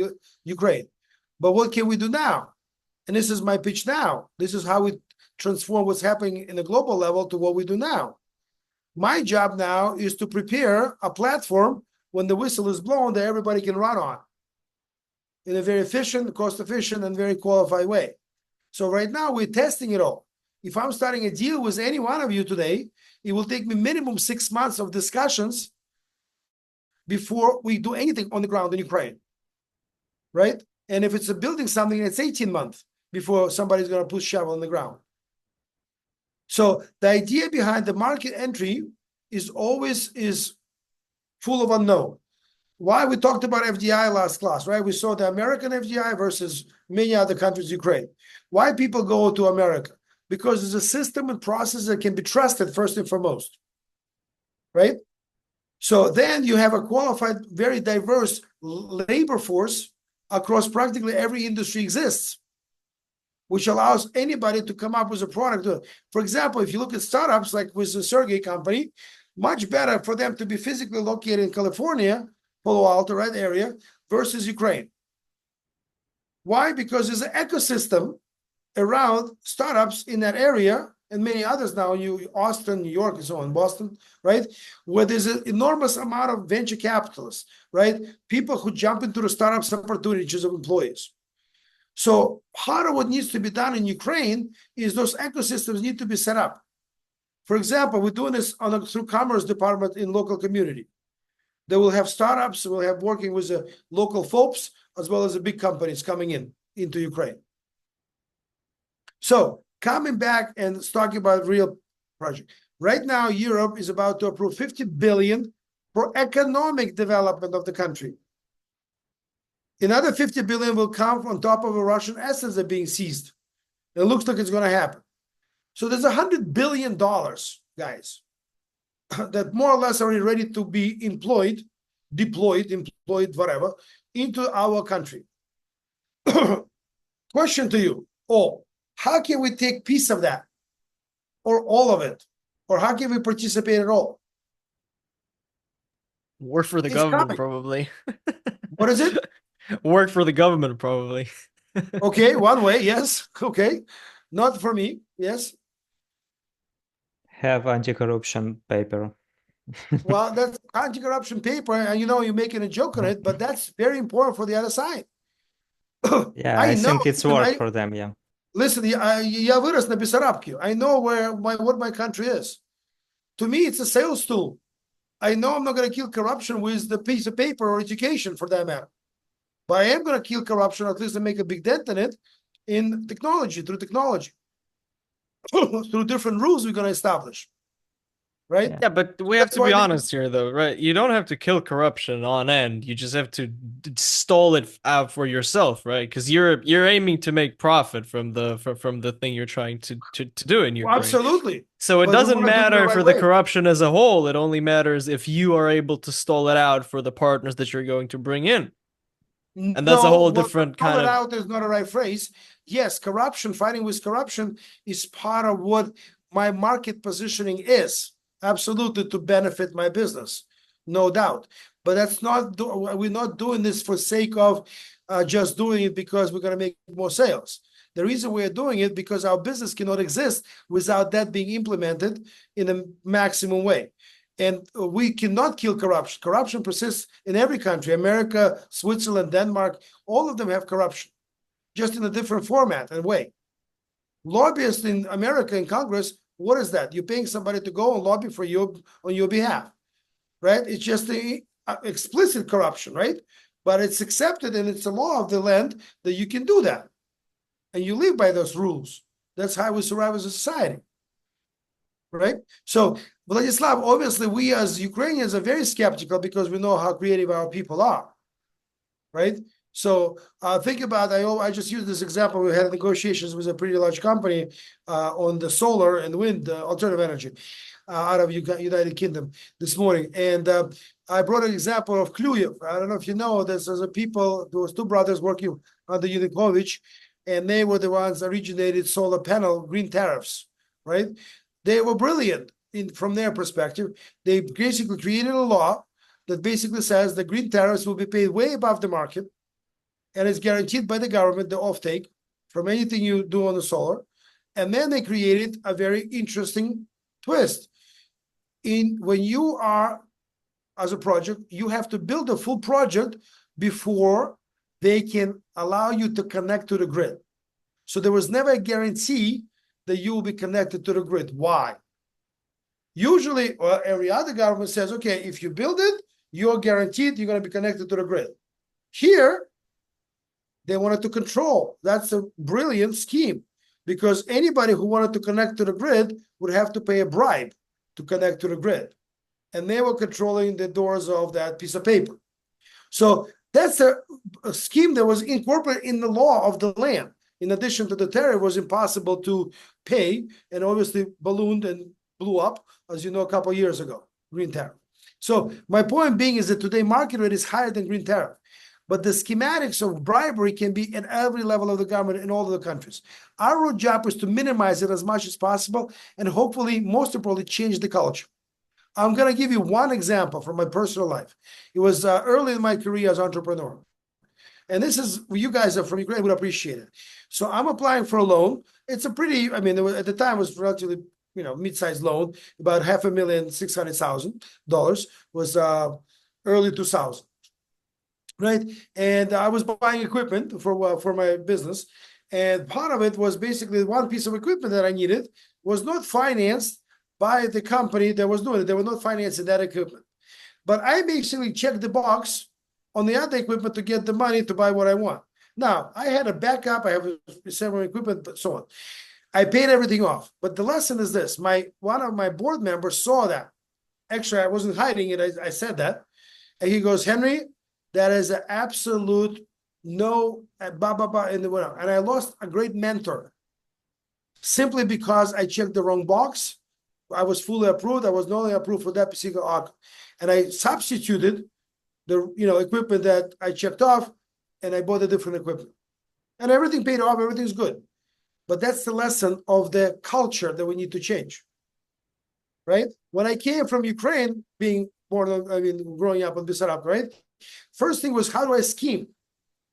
Ukraine. But what can we do now? And this is my pitch now. This is how we transform what's happening in the global level to what we do now. My job now is to prepare a platform when the whistle is blown that everybody can run on in a very efficient, cost-efficient, and very qualified way. So right now we're testing it all. If I'm starting a deal with any one of you today, it will take me minimum 6 months of discussions before we do anything on the ground in Ukraine, right? And if it's a building something, it's 18 months before somebody's going to put shovel on the ground. So the idea behind the market entry is always full of unknown. Why we talked about FDI last class, right? We saw the American FDI versus many other countries, Ukraine. Why people go to America? Because it's a system and process that can be trusted first and foremost, right? So then you have a qualified, very diverse labor force across practically every industry exists, which allows anybody to come up with a product. For example, if you look at startups like with the Sergey company, much better for them to be physically located in California, Palo Alto, right area, versus Ukraine. Why? Because there's an ecosystem around startups in that area and many others now, Austin, New York, and so on, Boston, right? Where there's an enormous amount of venture capitalists, right? People who jump into the startups opportunities of employees. So part of what needs to be done in Ukraine is those ecosystems need to be set up. For example, we're doing this through Commerce Department in local community. They will have startups, we'll have working with the local folks, as well as the big companies coming into Ukraine. So coming back and talking about real project. Right now, Europe is about to approve 50 billion for economic development of the country. Another 50 billion will come on top of the Russian assets that are being seized. It looks like it's going to happen. So there's $100 billion, guys, that more or less are ready to be deployed, whatever, into our country. Question to you all, how can we take piece of that? Or all of it? Or how can we participate at all? Work for the It's government, coming. probably. What is it? Work for the government, probably. Okay, one way, yes. Okay. Not for me, yes. Have anti-corruption paper. Well, that's anti-corruption paper, and you're making a joke on it, but that's very important for the other side. Yeah, I I know, think it's work for them, yeah. listen, я вырос на Бессарабке. I know what my country is. To me, it's a sales tool. I know I'm not going to kill corruption with the piece of paper or education, for that matter. But I am going to kill corruption, or at least to make a big dent in it, in technology, through technology. Through different rules we're going to establish. Right? Yeah. Yeah, but we have That's to be why honest here, though, right? You don't have to kill corruption on end. You just have to stall it out for yourself, right? Because you're aiming to make profit from the thing you're trying to do in Ukraine. Absolutely. So it But we doesn't wanna do it the matter right for the way. corruption as a whole. It only matters if you are able to stall it out for the partners that you're going to bring in. And that's a whole different kind of. Out is not a right phrase. Yes, corruption, fighting with corruption is part of what my market positioning is. Absolutely, to benefit my business, no doubt. But we're not doing this for sake of just doing it because we're going to make more sales. The reason we're doing it because our business cannot exist without that being implemented in a maximum way. And we cannot kill corruption. Corruption persists in every country. America, Switzerland, Denmark, all of them have corruption, just in a different format and way. Lobbyists in America in Congress, what is that? You're paying somebody to go and lobby for you on your behalf, right? It's just the explicit corruption, right? But it's accepted and it's a law of the land that you can do that. And you live by those rules. That's how we survive as a society. Right? So, Vladislav, obviously, we as Ukrainians are very skeptical because we know how creative our people are. Right? So, think about, I just used this example. We had negotiations with a pretty large company on the solar and wind alternative energy out of United Kingdom this morning. And I brought an example of Kluyev. I don't know if you know, there was two brothers working under Yanukovych, and they were the ones originated solar panel green tariffs, right? They were brilliant from their perspective. They basically created a law that basically says the green tariffs will be paid way above the market, and it's guaranteed by the government, the offtake from anything you do on the solar. And then they created a very interesting twist. When you are, as a project, you have to build a full project before they can allow you to connect to the grid. So there was never a guarantee that you will be connected to the grid. Why? Usually, every other government says, okay, if you build it, you're guaranteed you're going to be connected to the grid. Here, they wanted to control. That's a brilliant scheme because anybody who wanted to connect to the grid would have to pay a bribe to connect to the grid. And they were controlling the doors of that piece of paper. So that's a scheme that was incorporated in the law of the land. In addition to the tariff, it was impossible to pay, and obviously ballooned and blew up, as you know, a couple of years ago, green tariff. So my point being is that today market rate is higher than green tariff, but the schematics of bribery can be at every level of the government in all of the countries. Our job is to minimize it as much as possible, and hopefully, most importantly, change the culture. I'm going to give you one example from my personal life. It was early in my career as an entrepreneur. And this is, you guys are from Ukraine would appreciate it. So I'm applying for a loan. It's a pretty, at the time it was relatively, mid-sized loan, about $5,600,000 was early 2000, right? And I was buying equipment for my business. And part of it was basically one piece of equipment that I needed was not financed by the company that was doing it. They were not financing that equipment. But I basically checked the box on the other equipment to get the money to buy what I want. Now, I had a backup, I have several equipment, but so on. I paid everything off. But the lesson is this, one of my board members saw that. Actually, I wasn't hiding it, I said that. And he goes, Henry, that is an absolute no, blah, blah, blah, in the world. And I lost a great mentor. simply because I checked the wrong box. I was fully approved. I was not only approved for that particular article, and I substituted the equipment that I checked off, and I bought a different equipment, and everything paid off. Everything's good, but that's the lesson of the culture that we need to change. Right? When I came from Ukraine, being born, growing up in Bessarab, right? First thing was, how do I scheme?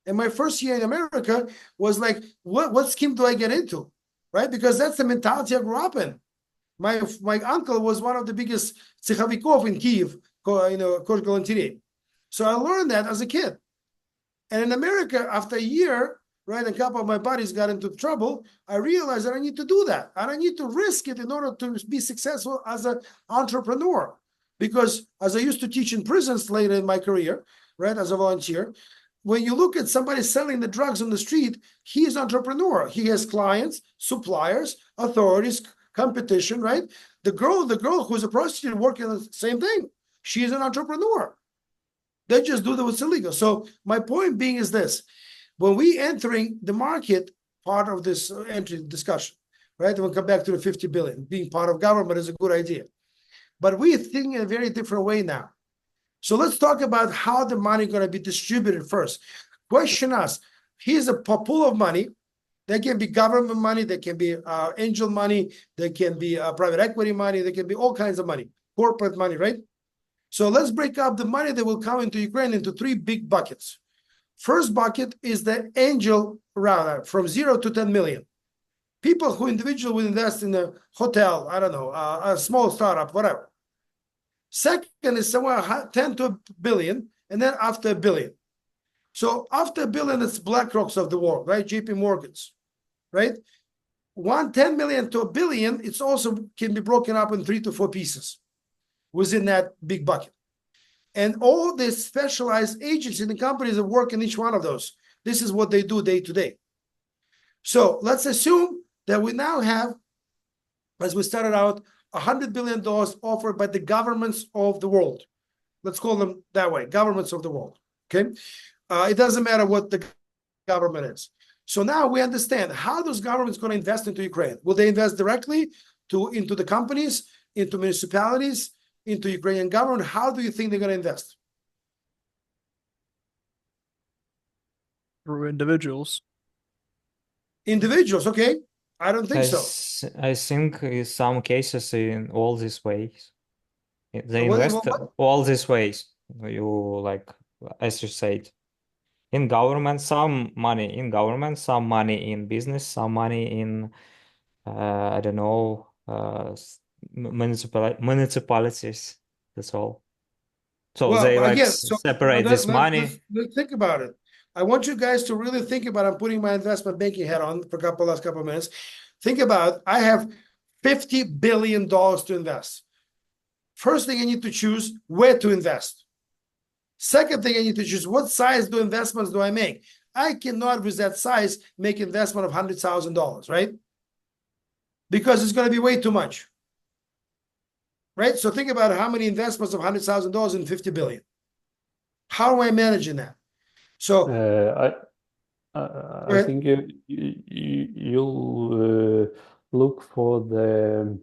And my first year in America was like, what scheme do I get into? Right? Because that's the mentality I grew up in. My uncle was one of the biggest tsechavikov in Kiev, Kosh Galanterie. So I learned that as a kid. And in America, after a year, right, a couple of my buddies got into trouble, I realized that I need to do that. And I need to risk it in order to be successful as an entrepreneur. Because as I used to teach in prisons later in my career, right, as a volunteer, when you look at somebody selling the drugs on the street, he is an entrepreneur. He has clients, suppliers, authorities, competition, right? The girl who's a prostitute working on the same thing. She is an entrepreneur. They just do that what's illegal. So my point being is this: when we entering the market part of this entry discussion, right? We'll come back to the 50 billion. Being part of government is a good idea. But we think in a very different way now. So let's talk about how the money is going to be distributed first. Question us, here's a pool of money. There can be government money, there can be angel money, there can be private equity money, there can be all kinds of money, corporate money, right? So let's break up the money that will come into Ukraine into three big buckets. First bucket is the angel route from 0 to 10 million. People who individually will invest in a hotel, I don't know, a small startup, whatever. Second is somewhere 10 to a billion, and then after a billion. So after a billion, it's BlackRocks of the world, right? JP Morgan's, right? 10 million to a billion, it's also can be broken up in 3 to 4 pieces within that big bucket. And all the specialized agencies and companies that work in each one of those, this is what they do day to day. So let's assume that we now have, as we started out, $100 billion offered by the governments of the world. Let's call them that way, governments of the world, okay? It doesn't matter what the government is. So now we understand how those governments going to invest into Ukraine. Will they invest directly into the companies, into municipalities, into Ukrainian government? How do you think they're going to invest? Through individuals. Individuals, okay? I don't think so. I think in some cases in all these ways. They Well, invest all these ways. You like, as you said, in government, some money in government, some money in business, some money in I don't know, municipalities. That's all. So Well, they like again, so separate this money. let's think about it. I want you guys to really think about, I'm putting my investment banking hat on for last couple of minutes. Think about, I have $50 billion to invest. First thing I need to choose where to invest. Second thing I need to choose, what size investments do I make? I cannot with that size make investment of $100,000, right? Because it's going to be way too much. Right? So think about how many investments of $100,000 in 50 billion. How am I managing that? So I think you'll look for the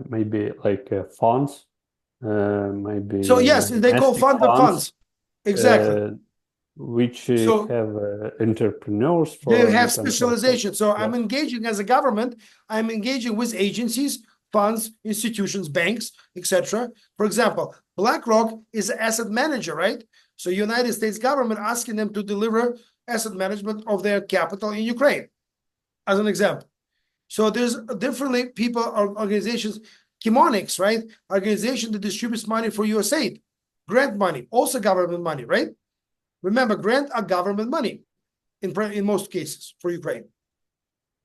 maybe like funds, maybe. So yes, they call fund of funds. Exactly. Which So have entrepreneurs for they have different specialization. So Yeah. I'm engaging as a government. I'm engaging with agencies, funds, institutions, banks, etc. For example, BlackRock is an asset manager, right? So United States government asking them to deliver asset management of their capital in Ukraine, as an example. So there's differently people or organizations, Chemonics, right? Organization that distributes money for USAID, grant money, also government money, right? Remember, grant are government money in most cases for Ukraine.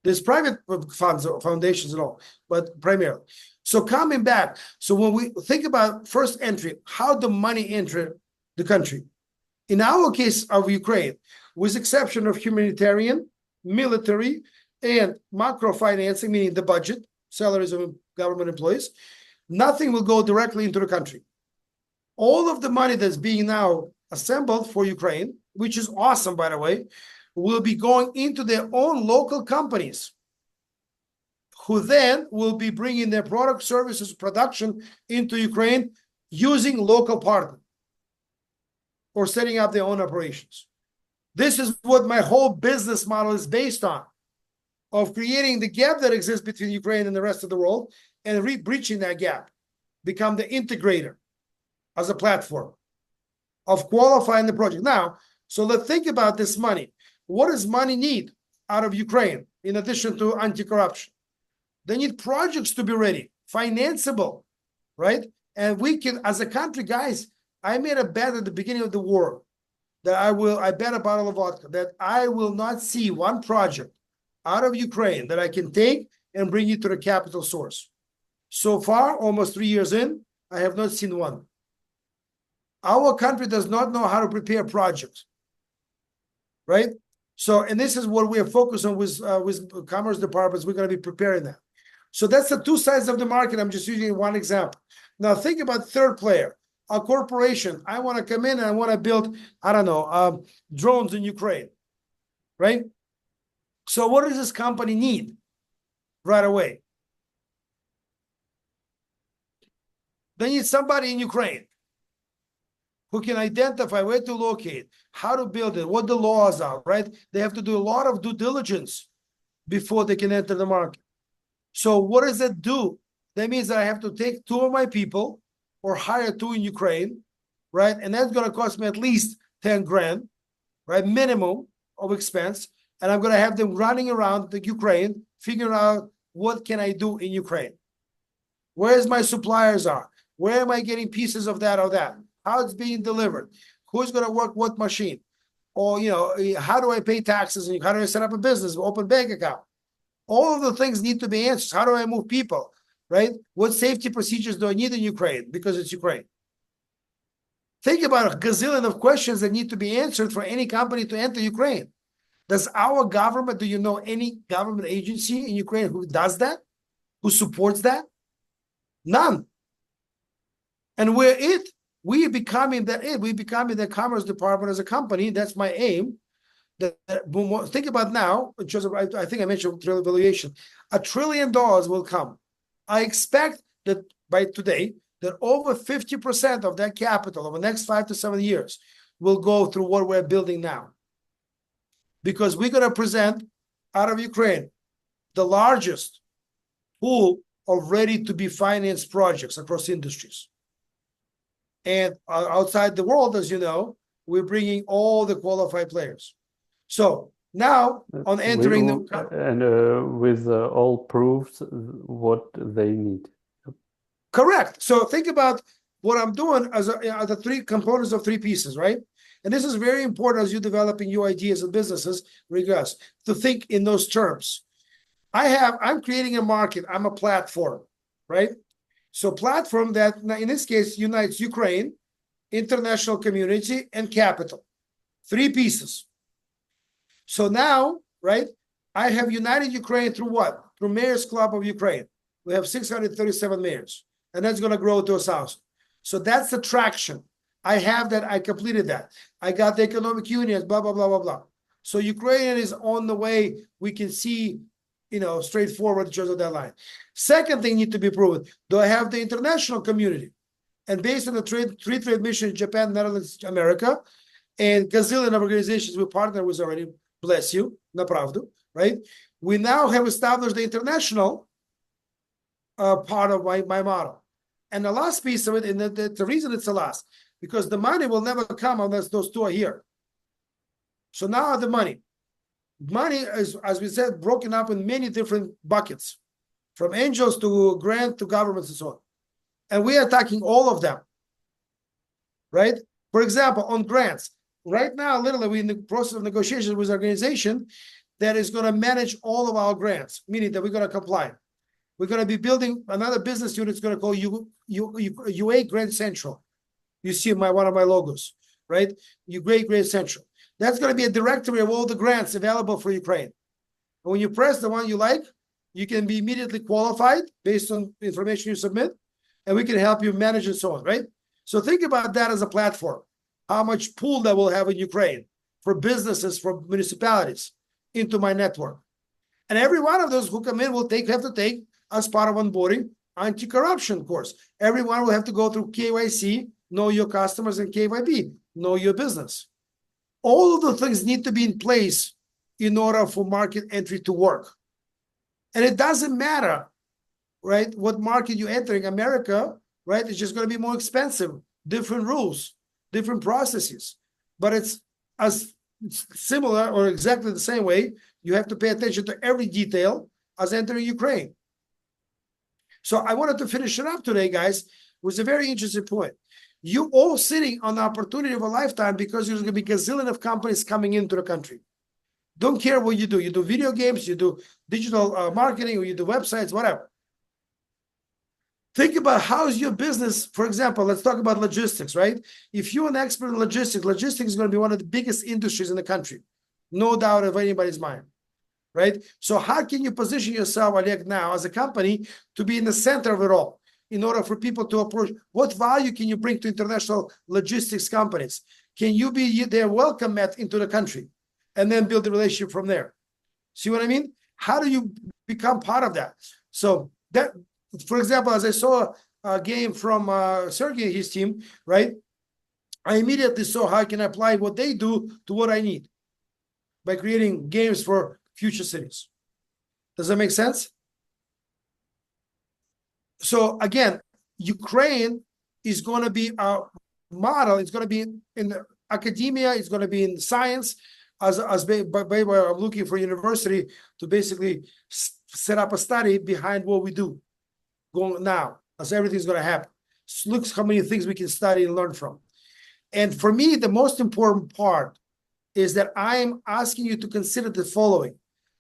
There's private funds or foundations and all, but primarily. So coming back, so when we think about first entry, how the money enter the country. In our case of Ukraine, with exception of humanitarian, military, and macro financing, meaning the budget, salaries of government employees, nothing will go directly into the country. All of the money that's being now assembled for Ukraine, which is awesome, by the way, will be going into their own local companies. who then will be bringing their product, services, production into Ukraine using local partner or setting up their own operations. This is what my whole business model is based on, of creating the gap that exists between Ukraine and the rest of the world and breaching that gap, become the integrator as a platform of qualifying the project. Now, so let's think about this money. What does money need out of Ukraine in addition to anti-corruption? They need projects to be ready, financeable, right? And we can, as a country, guys, I made a bet at the beginning of the war that I bet a bottle of vodka that I will not see one project out of Ukraine that I can take and bring it to the capital source. So far, almost 3 years in, I have not seen one. Our country does not know how to prepare projects, right? So, and this is what we are focused on with commerce departments. We're going to be preparing that. So that's the two sides of the market. I'm just using one example. Now think about third player, a corporation. I want to come in and I want to build, I don't know, drones in Ukraine, right? So what does this company need right away? They need somebody in Ukraine who can identify where to locate, how to build it, what the laws are, right? They have to do a lot of due diligence before they can enter the market. So what does that do? That means that I have to take 2 of my people or hire 2 in Ukraine, right? And that's going to cost me at least 10 grand, right? Minimum of expense. And I'm going to have them running around the Ukraine, figuring out what can I do in Ukraine? Where's my suppliers are? Where am I getting pieces of that or that? How it's being delivered? Who's going to work what machine? Or, how do I pay taxes? And how do I set up a business, open bank account? All of the things need to be answered. How do I move people, right? What safety procedures do I need in Ukraine? Because it's Ukraine. Think about a gazillion of questions that need to be answered for any company to enter Ukraine. Does our government, do you know any government agency in Ukraine who does that? Who supports that? None. And we're it. We're becoming the commerce department as a company. That's my aim. Think about now, I think I mentioned valuation. $1 trillion will come. I expect that by today, that over 50% of that capital over the next 5 to 7 years will go through what we're building now. Because we're going to present out of Ukraine the largest pool of ready to be financed projects across industries. And outside the world, as you know, we're bringing all the qualified players. So now on entering with all proofs what they need. Correct. So think about what I'm doing as the 3 components of 3 pieces, right? And this is very important as you're developing your ideas and businesses, regards to think in those terms. I'm creating a market. I'm a platform, right? So platform that in this case unites Ukraine, international community, and capital. 3 pieces. So now, right, I have united Ukraine through what? Through Mayors Club of Ukraine. We have 637 mayors, and that's going to grow to 1,000. So that's the traction. I have that. I completed that. I got the economic unions, blah, blah, blah, blah, blah. So Ukraine is on the way. We can see, straightforward in terms of that line. Second thing need to be proven. Do I have the international community? And based on the free trade mission in Japan, Netherlands, America, and gazillion of organizations we partner with already, bless you, napravdu, right? We now have established the international part of my model. And the last piece of it, and the reason it's the last, because the money will never come unless those 2 are here. So now the money. Money is, as we said, broken up in many different buckets, from angels to grant to governments and so on. And we are attacking all of them, right? For example, on grants, right now, literally, we're in the process of negotiations with an organization that is going to manage all of our grants, meaning that we're going to comply. We're going to be building another business unit. It's going to call UA Grant Central. You see one of my logos, right? UA Grant Central. That's going to be a directory of all the grants available for Ukraine. And when you press the one you like, you can be immediately qualified based on the information you submit, and we can help you manage and so on, right? So think about that as a platform, how much pool that we'll have in Ukraine for businesses, for municipalities into my network. And every one of those who come in will have to take, as part of onboarding, anti-corruption course. Everyone will have to go through KYC, know your customers, and KYB, know your business. All of the things need to be in place in order for market entry to work. And it doesn't matter, right, what market you're entering. America, right, it's just going to be more expensive, different rules, different processes. But it's as similar or exactly the same way. You have to pay attention to every detail as entering Ukraine. So I wanted to finish it up today, guys, with a very interesting point. You all sitting on the opportunity of a lifetime because there's going to be a gazillion of companies coming into the country. Don't care what you do. You do video games, you do digital marketing, or you do websites, whatever. Think about how is your business. For example, let's talk about logistics, right? If you're an expert in logistics, logistics is going to be one of the biggest industries in the country. No doubt of anybody's mind, right? So how can you position yourself, Oleg, now as a company to be in the center of it all in order for people to approach? What value can you bring to international logistics companies? Can you be their welcome mat into the country and then build a relationship from there? See what I mean? How do you become part of that? So that, for example, as I saw a game from Sergey and his team, right? I immediately saw how I can apply what they do to what I need by creating games for future cities. Does that make sense? So again, Ukraine is going to be a model. It's going to be in academia. It's going to be in science. As I'm looking for a university to basically set up a study behind what we do going now, as everything's going to happen. Looks how many things we can study and learn from. And for me, the most important part is that I am asking you to consider the following.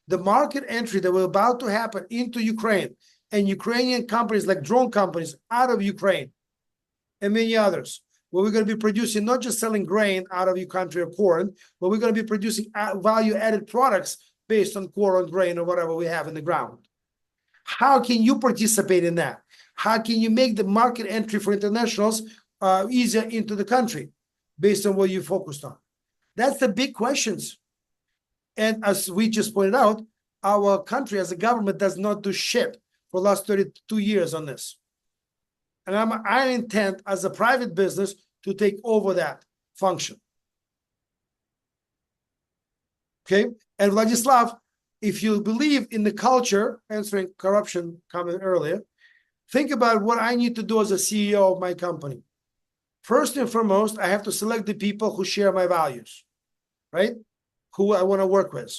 The market entry that will about to happen into Ukraine and Ukrainian companies like drone companies out of Ukraine and many others, where we're going to be producing, not just selling grain out of your country or corn, but we're going to be producing value-added products based on corn or grain or whatever we have in the ground. How can you participate in that? How can you make the market entry for internationals easier into the country based on what you focused on? That's the big questions. And as we just pointed out, our country as a government does not do shit for the last 32 years on this. And I intend as a private business to take over that function. Okay? And Vladislav, if you believe in the culture, answering corruption comment earlier, think about what I need to do as a CEO of my company. First and foremost, I have to select the people who share my values, right? Who I want to work with,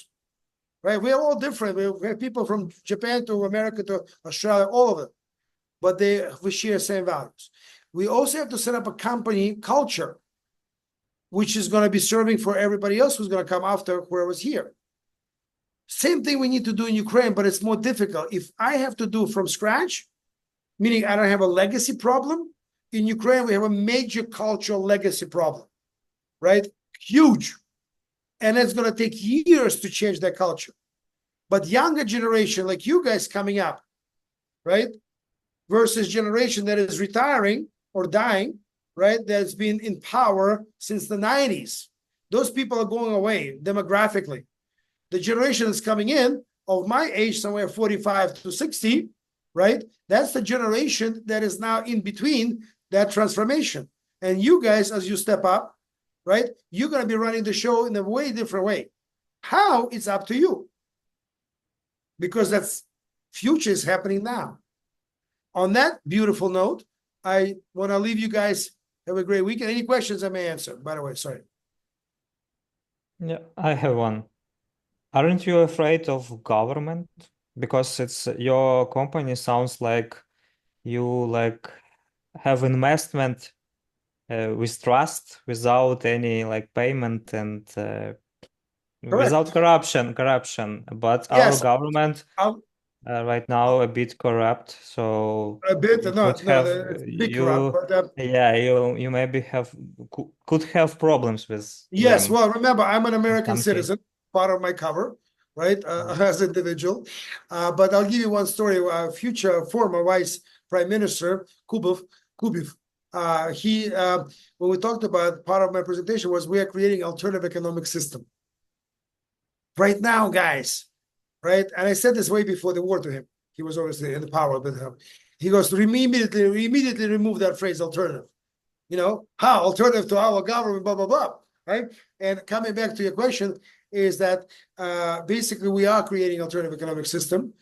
right? We are all different. We have people from Japan to America to Australia, all of them, but we share the same values. We also have to set up a company culture, which is going to be serving for everybody else who's going to come after whoever's here. Same thing we need to do in Ukraine, but it's more difficult. If I have to do from scratch, meaning I don't have a legacy problem, in Ukraine, we have a major cultural legacy problem, right? Huge. And it's going to take years to change that culture. But younger generation, like you guys coming up, right? Versus generation that is retiring or dying, right? That's been in power since the 90s. Those people are going away demographically. The generation that's coming in of my age, somewhere 45 to 60, right? That's the generation that is now in between that transformation. And you guys, as you step up, right? You're going to be running the show in a way different way. How? It's up to you. Because that's future is happening now. On that beautiful note, I want to leave you guys. Have a great weekend. Any questions I may answer, by the way, sorry. Yeah, I have one. Aren't you afraid of government? Because it's your company sounds like you like have investment with trust without any like payment and without corruption. But our Yes. government right now a bit corrupt, so A bit, you no, could have it's big corrupt, but yeah, you maybe could have problems with yes, them. well, remember, I'm an American Something. citizen, part of my cover, right, as an individual. But I'll give you one story. Future former Vice Prime Minister Kubiv, he, when we talked about, part of my presentation was we are creating alternative economic system. Right now, guys, right? And I said this way before the war to him. He was obviously in the power, but he goes to immediately remove that phrase alternative. You know, how alternative to our government, blah, blah, blah, right? And coming back to your question is that basically we are creating alternative economic system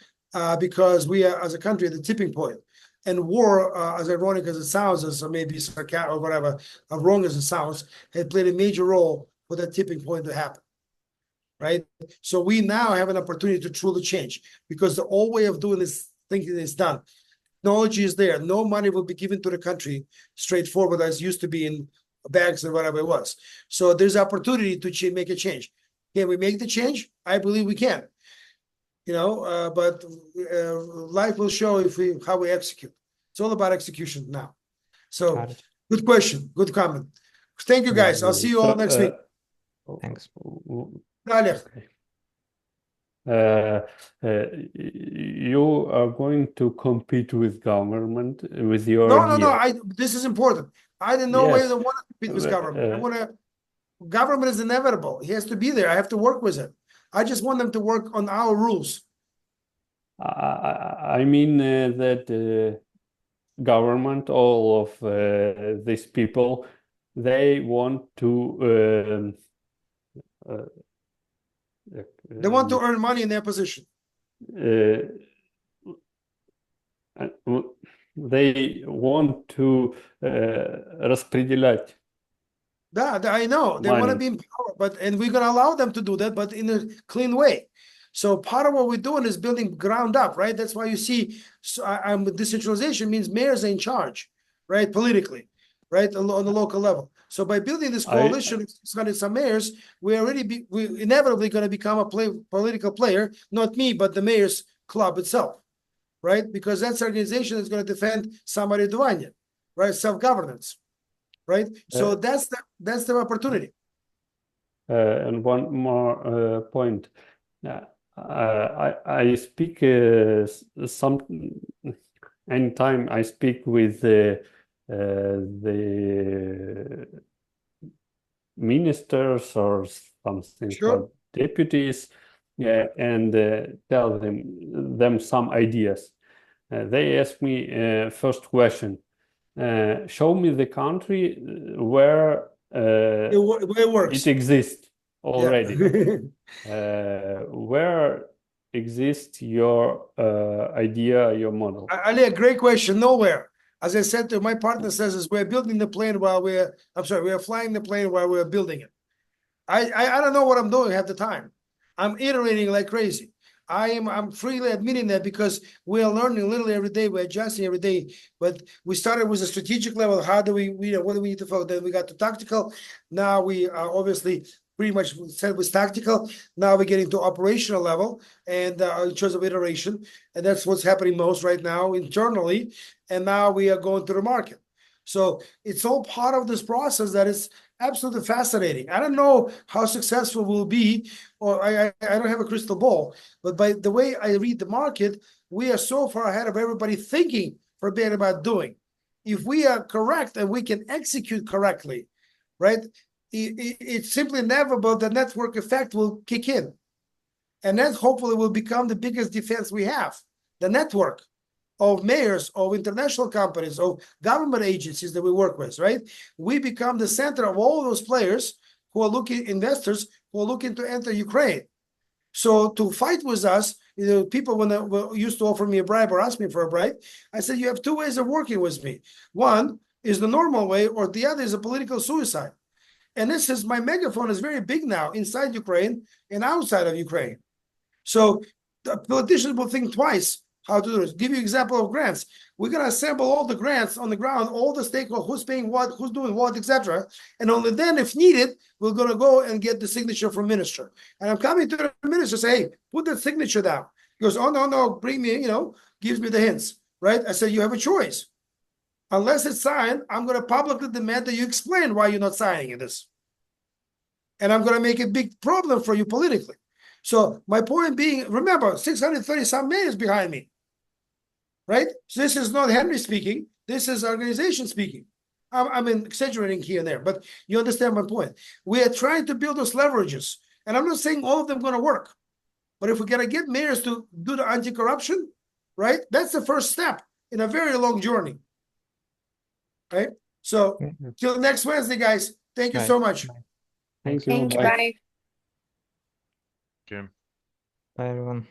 because we are, as a country, at the tipping point. And war, as ironic as it sounds, as maybe sarcastic or whatever, wrong as it sounds, had played a major role for that tipping point to happen, right? So we now have an opportunity to truly change because the old way of doing this thinking is done. Technology is there. No money will be given to the country straightforward as used to be in bags or whatever it was. So there's opportunity to make a change. Can we make the change? I believe we can. You know, but life will show how we execute. It's all about execution now. So Got it. good question, good comment. Thank you, guys. I'll see you all next week. Thanks. Далее. You are going to compete with government with your No. idea. This is important. I in no way Yes. don't want to compete with government. Government is inevitable. He has to be there. I have to work with it. I just want them to work on our rules. I mean that government, all of these people, they want to They want to earn money in their position. They want to распределять. I know. They want to be in power, and we're going to allow them to do that, but in a clean way. So part of what we're doing is building ground up, right? That's why you see decentralization means mayors are in charge, right? Politically, right? On the local level. So by building this coalition, some mayors, we're inevitably going to become a political player, not me, but the mayor's club itself, right? Because that's the organization that's going to defend самоврядування, right? Self-governance, right? So that's the opportunity. And one more point. I speak anytime I speak with the ministers or something like deputies, and tell them some ideas. They ask me first question: show me the country where it works. it exists already. Where exists your idea, your model? Ali, a great question. Nowhere. As I said to my partner says, we're building the plane while we are flying the plane while we're building it. I don't know what I'm doing half the time. I'm iterating like crazy. I'm freely admitting that because we are learning literally every day. We're adjusting every day. But we started with a strategic level. How do what do we need to focus? Then we got to tactical. Now we are obviously pretty much said was tactical. Now we're getting to operational level and in terms of iteration. And that's what's happening most right now internally. And now we are going to the market. So it's all part of this process that is absolutely fascinating. I don't know how successful we'll be, or I don't have a crystal ball, but by the way I read the market, we are so far ahead of everybody thinking forbid about doing. If we are correct and we can execute correctly, right, it's simply inevitable the network effect will kick in. And that hopefully will become the biggest defense we have, the network of mayors, of international companies, of government agencies that we work with, right? We become the center of all those players who are investors who are looking to enter Ukraine. So to fight with us, people when they used to offer me a bribe or ask me for a bribe, I said, you have two ways of working with me. One is the normal way, or the other is a political suicide. And this is, my megaphone is very big now inside Ukraine and outside of Ukraine. So the politicians will think twice how to do this. Give you an example of grants. We're going to assemble all the grants on the ground, all the stakeholders, who's paying what, who's doing what, etc. And only then, if needed, we're going to go and get the signature from minister. And I'm coming to the minister, say, hey, put that signature down. He goes, oh, no, bring me, gives me the hints, right? I said, you have a choice. Unless it's signed, I'm going to publicly demand that you explain why you're not signing this. And I'm going to make a big problem for you politically. So my point being, remember, 630 some mayors behind me, right? So this is not Henry speaking. This is organization speaking. I'm exaggerating here and there, but you understand my point. We are trying to build those leverages. And I'm not saying all of them going to work. But if we're gonna get mayors to do the anti-corruption, right? That's the first step in a very long journey. Right? So till next Wednesday, guys. Thank you Right. so much. Thank you. Thank you. Bye. Bye. Okay. Bye, everyone.